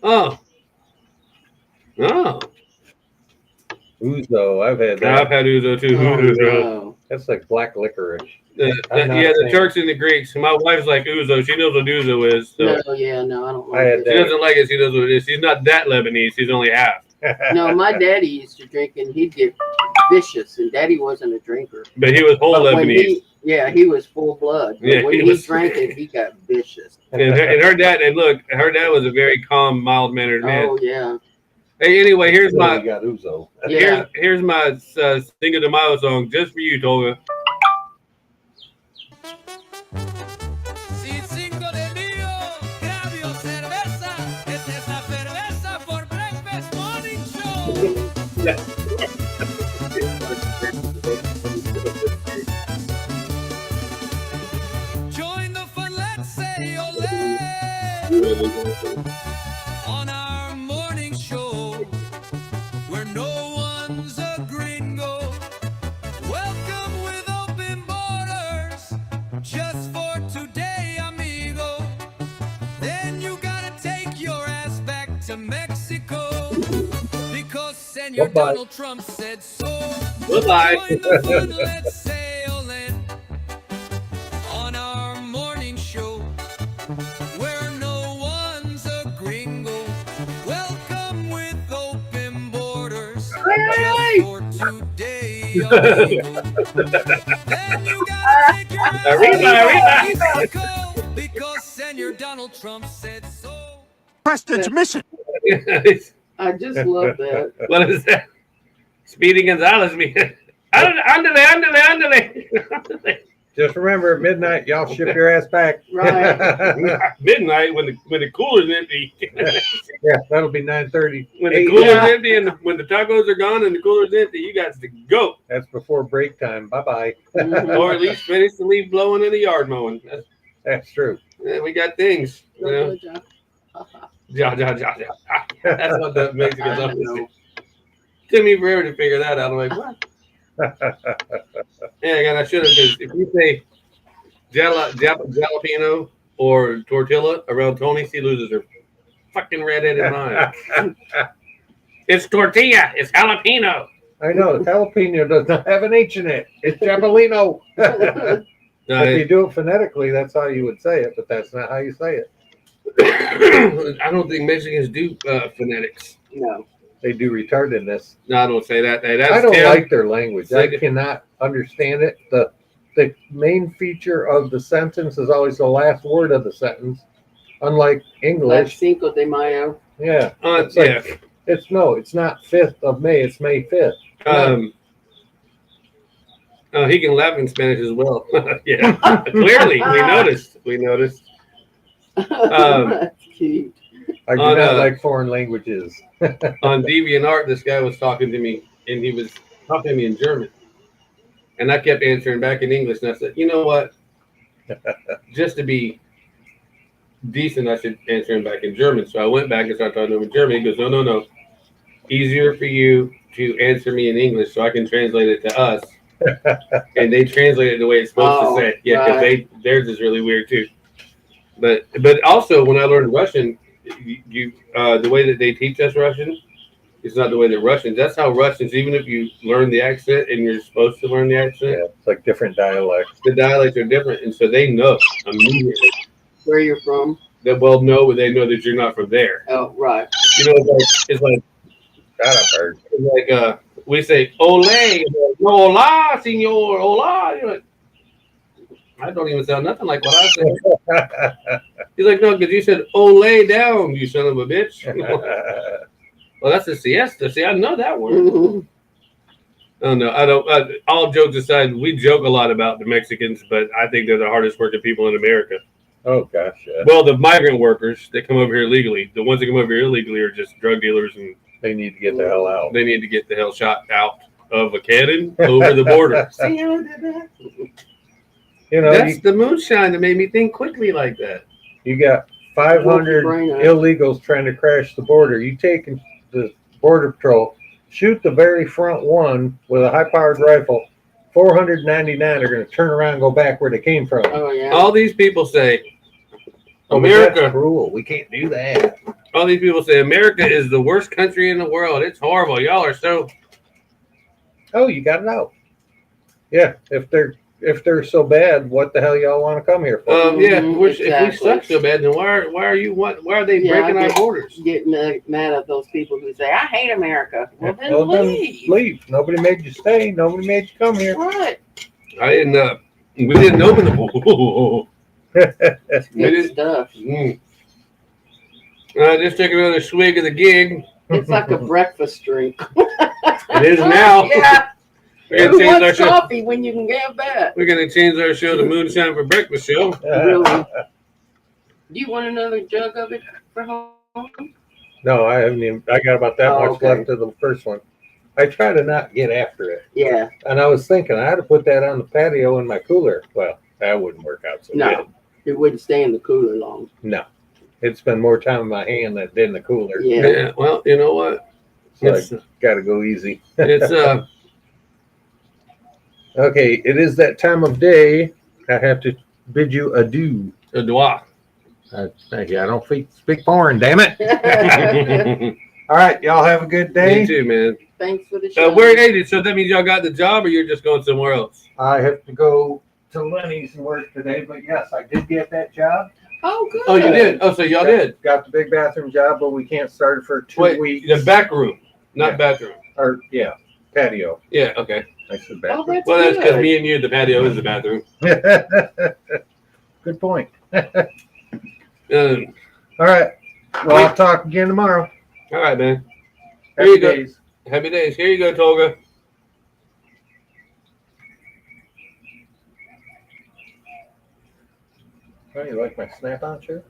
Oh. Ouzo, I've had that. I've had Ouzo too. Oh, no. That's like black licorice. Yeah, the Turks and the Greeks. My wife's like Ouzo. She knows what Ouzo is. So. No, yeah, no, I don't I like had it. She doesn't like it. She knows what it is. She's not that Lebanese. She's only half. No, my daddy used to drink and he'd get vicious, and Daddy wasn't a drinker. But he was whole But when Lebanese. he was full blood. But Yeah, when he he was- drank it, he got vicious. And her dad, and look, her dad was a very calm, mild-mannered man. Oh yeah, Hey, anyway, here's You my got Ouzo. yeah. here's my Cinco de Mayo song just for you, Toga. Si Cinco de Mayo, grab your cerveza. Esta es la cerveza for breakfast morning show. Join the fun, let's say ole. On our morning show, where no one's a gringo. Welcome with open borders, just for today, amigo. Then you gotta take your ass back to Mexico, because Senor Bye-bye. Donald Trump said so. Goodbye. Join the fun, let's sail in on our morning show, where no one's a gringo. Welcome with open borders, just for today, amigo. Then you gotta take your ass Arriba, back to arriba. Mexico, because Senor Donald Trump said so. Prestige mission. I just love that. What is that? Speedy Gonzalez, me. Andale. Just remember, at midnight, y'all ship your ass back. Right. Midnight when the cooler's empty. Yeah, that'll be 9:30. When the cooler's empty and when the tacos are gone and the cooler's empty, you got to go. That's before break time. Bye-bye. Or at least finish the leaf blowing in the yard mowing. That's true. We got things. You know? Ja. That's what the Mexicans I always know. say. Took me forever to figure that out. I'm like, what? Yeah, again, I should have, because if you say jalapeno or tortilla around Tony, she loses her fucking red-headed mind. It's tortilla. It's jalapeno. I know. Jalapeno does not have an H in it. It's Jabalino. No, If you do it phonetically, that's how you would say it, but that's not how you say it. I don't think Mexicans do phonetics. No. They do retardedness. No, I don't say that. Hey, that's I don't Tim. like their language. I Second. cannot understand it. The main feature of the sentence is always the last word of the sentence, unlike Like English. Cinco de Mayo. Yeah, it's Yeah. like, it's not 5th of May. It's May 5th. He can laugh in Spanish as well. Yeah, clearly we noticed. That's cute. I do On, not like foreign languages. On DeviantArt, this guy was talking to me, and he was talking to me in German, and I kept answering back in English, and I said, you know what? Just to be decent, I should answer him back in German. So I went back and started talking to him in German. He goes, no. Easier for you to answer me in English so I can translate it to us. And they translate it the way it's supposed to say. Yeah, because theirs is really weird too. But also when I learned Russian, you the way that they teach us Russian is not the way that Russians. That's how Russians, even if you learn the accent and you're supposed to learn the accent, Yeah, it's like different dialects. the dialects are different, and so they know immediately. Where you're from? They well know, but they know that you're not from there. Oh, right. You know, it's like Shut up, bird. it's like we say ole, no hola, senor, hola. You're like, I don't even sound nothing like what I said. He's like, no, because you said ole down, you son of a bitch. Well, that's a siesta. See, I know that word. Oh no, I don't. All jokes aside, we joke a lot about the Mexicans, but I think they're the hardest working people in America. Oh gosh, yeah. Well, the migrant workers that come over here illegally, the ones that come over here illegally are just drug dealers, and They need to get the hell out. they need to get the hell shot out. of a cannon over the border. See how I did that? You know, That's the moonshine that made me think quickly like that. you got 500 Brain out. illegals trying to crash the border. You take the border patrol, shoot the very front one with a high-powered rifle. 499 are going to turn around and go back where they came from. Oh yeah. All these people say, Oh, but that's America. cruel. We can't do that. All these people say America is the worst country in the world. It's horrible. Y'all are so. Oh, you got it out. Yeah, if they're so bad, what the hell y'all want to come here for? Yeah. Mhm, If we exactly. suck so bad, then why are they Yeah, breaking I our get- borders? Get mad at those people who say, I hate America. Well, then Well, then leave. leave. Nobody made you stay. Nobody made you come here. Right. I didn't. We didn't open the border. Good didn't- stuff. Just take another swig of the gig. It's like a breakfast drink. It is now. Yeah. We're Who gonna change our wants show. coffee when you can have that? We're gonna change our show to Moonshine for Breakfast Show. Really? Do you want another jug of it for home? No, I haven't even. I got about that Oh, much okay. left of the first one. I try to not get after it, Yeah. and I was thinking I had to put that on the patio in my cooler. Well, that wouldn't work out so No. good. It wouldn't stay in the cooler long. No, it'd spend more time in my hand than it did in the cooler. Yeah. Yeah. Well, you know what? So It's I got to go easy. it's Okay, it is that time of day. I have to bid you adieu. a doigt. Yeah, I don't speak foreign, damn it. All right, y'all have a good Me day. too, man. Thanks for the show. So that means y'all got the job, or you're just going somewhere else? I have to go to Lenny's and work today, but yes, I did get that job. Oh, good. Oh, you did. Oh, so y'all did. Got the big bathroom job, but we can't start it for 2 Wait, weeks. the back room, not Yeah. bathroom. Or yeah, patio. Yeah. Okay. I said Oh, bathroom. that's Well, that's because good. me and you, the patio is the bathroom. Good point. Um, All right. Well, I'll talk again tomorrow. all right, man. Here Happy you go. days. Happy days. Here you go, Tolga. Oh, you like my snap-on shirt?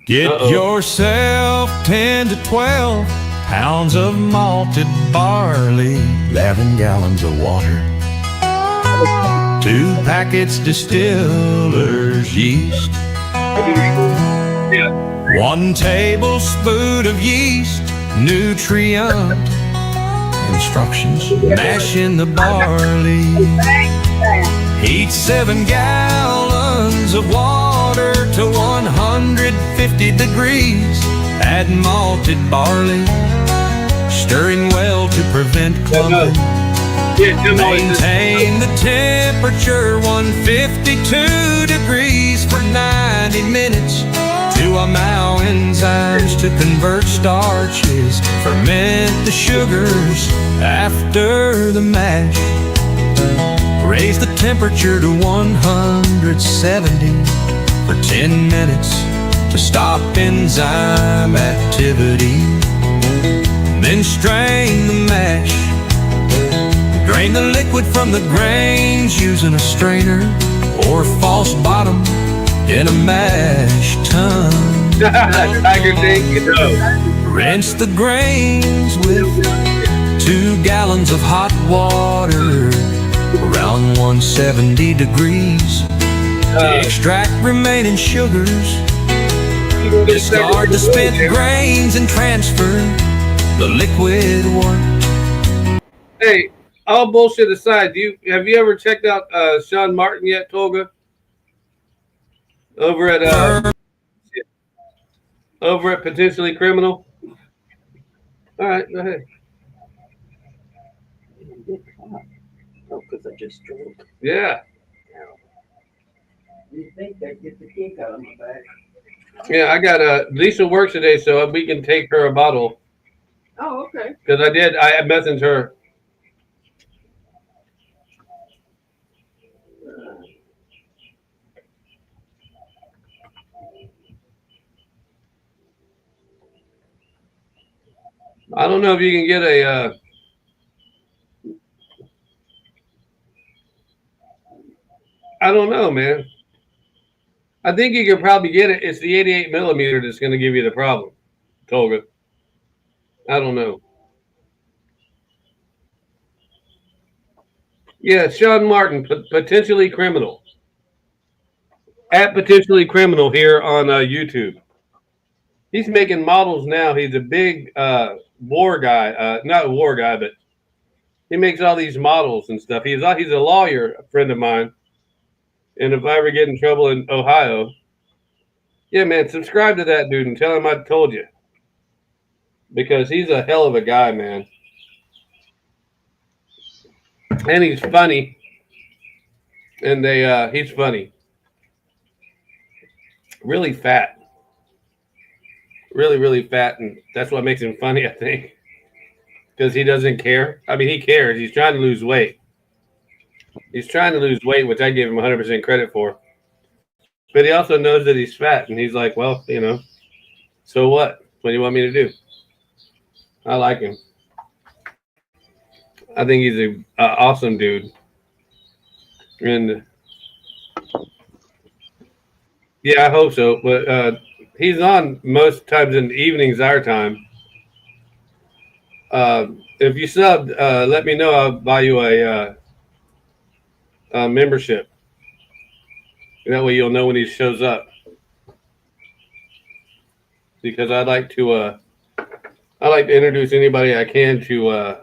Get Uh-oh. yourself 10 to 12 pounds of malted barley, 11 gallons of water, 2 packets distiller's yeast, 1 tablespoon of yeast, nutrient instructions, mash in the barley, heat 7 gallons of water to 150 degrees, add malted barley, stirring well to prevent clumping. Maintain the temperature 152 degrees for 90 minutes to allow enzymes to convert starches, ferment the sugars after the mash. Raise the temperature to 170 for 10 minutes to stop enzyme activity. Then strain the mash. Drain the liquid from the grains using a strainer or false bottom in a mash tun. Tiger Tank, you know. Rinse the grains with 2 gallons of hot water around 170 degrees. To extract remaining sugars, discard the spent grains and transfer the liquid work. Hey, all bullshit aside, have you ever checked out Sean Martin yet, Tolga? Over at Potentially Criminal. All right, go ahead. Oh, because I just drank. Yeah, You think they get the kick out of my back? yeah. I got Lisa works today, so we can take her a bottle Oh, okay. because I messaged her. I don't know if you can get a. I don't know, man. I think you could probably get it. It's the 88 millimeter that's going to give you the problem, Tolga. I don't know. Yeah, Sean Martin, potentially criminal. At potentially criminal here on YouTube. He's making models now. He's a big war guy. Not a war guy, but he makes all these models and stuff. He's a lawyer, a friend of mine. And if I ever get in trouble in Ohio, yeah, man, subscribe to that dude and tell him I told you. Because he's a hell of a guy, man. And he's funny. And he's funny. Really fat. Really, really fat. And that's what makes him funny, I think. Because he doesn't care. I mean, he cares. He's trying to lose weight. He's trying to lose weight, which I give him 100% credit for. But he also knows that he's fat. And he's like, well, so what? What do you want me to do? I like him. I think he's an awesome dude. And yeah, I hope so. But he's on most times in the evenings, our time. If you subbed, let me know. I'll buy you a membership. That way you'll know when he shows up. Because I'd like to introduce anybody I can to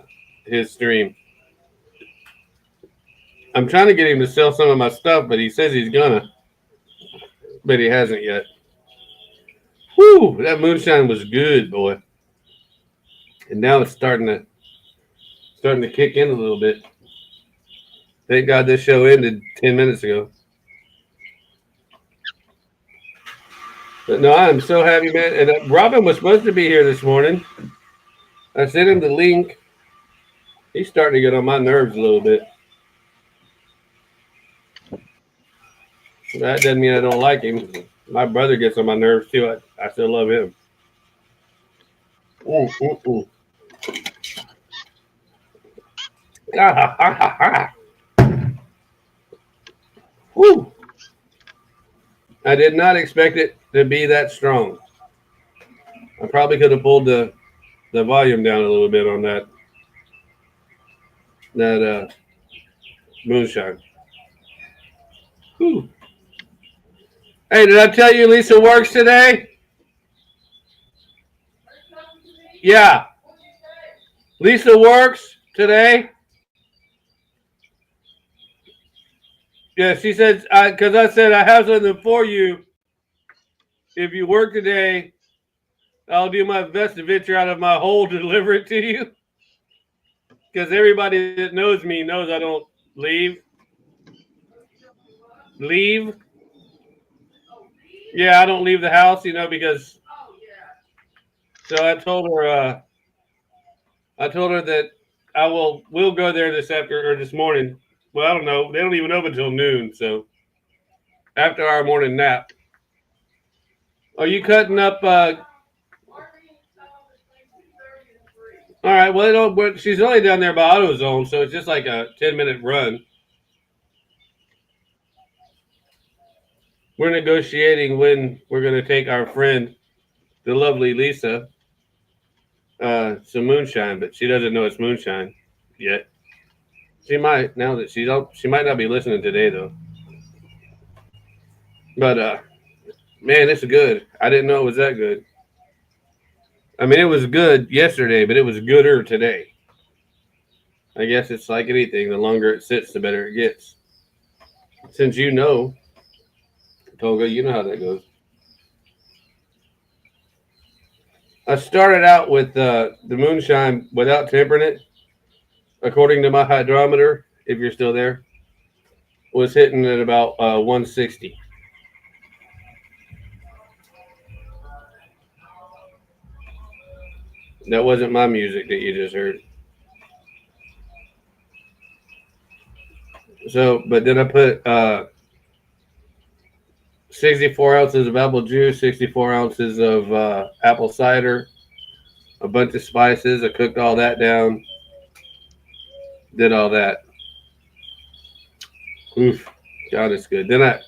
his stream. I'm trying to get him to sell some of my stuff, but he says he's gonna. But he hasn't yet. Whew, that moonshine was good, boy. And now it's starting to kick in a little bit. Thank God this show ended 10 minutes ago. But no, I'm so happy, man. And Robin was supposed to be here this morning. I sent him the link. He's starting to get on my nerves a little bit. That doesn't mean I don't like him. My brother gets on my nerves too. I still love him. Woo. I did not expect it to be that strong. I probably could have pulled the volume down a little bit on that moonshine. Whew. Hey, did I tell you Lisa works today? Yeah. Lisa works today. Yeah, she said, because I said I have something for you. If you work today, I'll do my best to venture out of my hole to deliver it to you. Because everybody that knows me knows I don't leave. Leave? Yeah, I don't leave the house, because. So I told her that we'll go there this morning. Well, I don't know. They don't even open until noon, so after our morning nap. Are you cutting up? All right. Well, she's only down there by AutoZone, so it's just like a 10-minute run. We're negotiating when we're going to take our friend, the lovely Lisa, some moonshine, but she doesn't know it's moonshine yet. She might now that she might not be listening today though. But man, it's good. I didn't know it was that good. I mean, it was good yesterday, but it was gooder today. I guess it's like anything. The longer it sits, the better it gets. Since Toga, you know how that goes. I started out with the moonshine without tempering it. According to my hydrometer, if you're still there, was hitting at about 160. That wasn't my music that you just heard. So, but then I put 64 ounces of apple juice, 64 ounces of apple cider, a bunch of spices. I cooked all that down. Did all that. Oof. God, it's good. Then I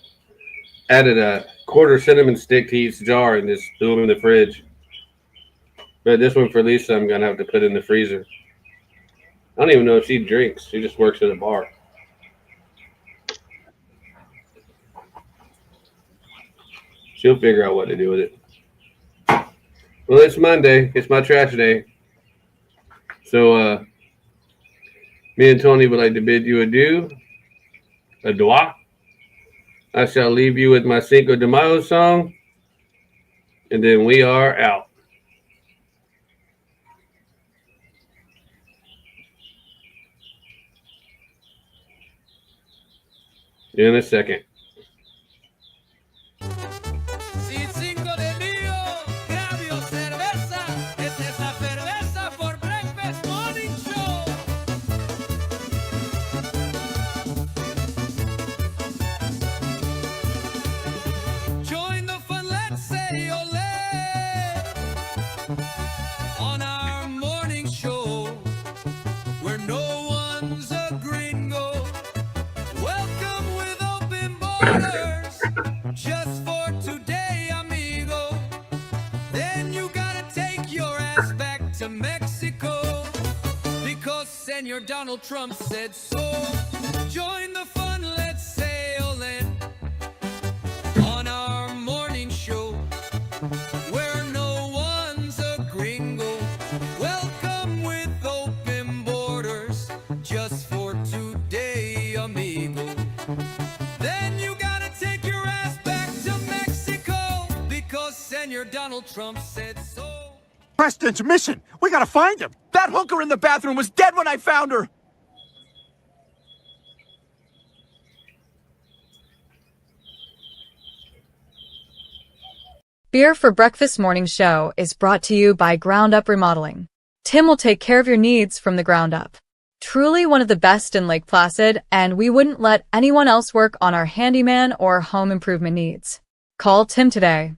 added a quarter cinnamon stick to each jar and just threw them in the fridge. But this one for Lisa, I'm going to have to put in the freezer. I don't even know if she drinks. She just works at a bar. She'll figure out what to do with it. Well, it's Monday. It's my trash day. So, me and Tony would like to bid you adieu. Adwa. I shall leave you with my Cinco de Mayo song. And then we are out. In a second. Si Cinco de Mayo, grab your cerveza. Esta es la cerveza for breakfast morning show. Join the fun, let's say ole. On our morning show, where no one's a gringo. Welcome with open borders, just for today, amigo. Then you gotta take your ass back to Mexico, because Senor Donald Trump said so. Join the fun, let's sail in on our morning show, where no one's a gringo. Welcome with open borders, just for today, amigo. Then you gotta take your ass back to Mexico, because Senor Donald Trump said so. President's mission. We gotta find him. That hooker in the bathroom was dead when I found her. Beer for Breakfast Morning Show is brought to you by Ground Up Remodeling. Tim will take care of your needs from the ground up. Truly one of the best in Lake Placid, and we wouldn't let anyone else work on our handyman or home improvement needs. Call Tim today.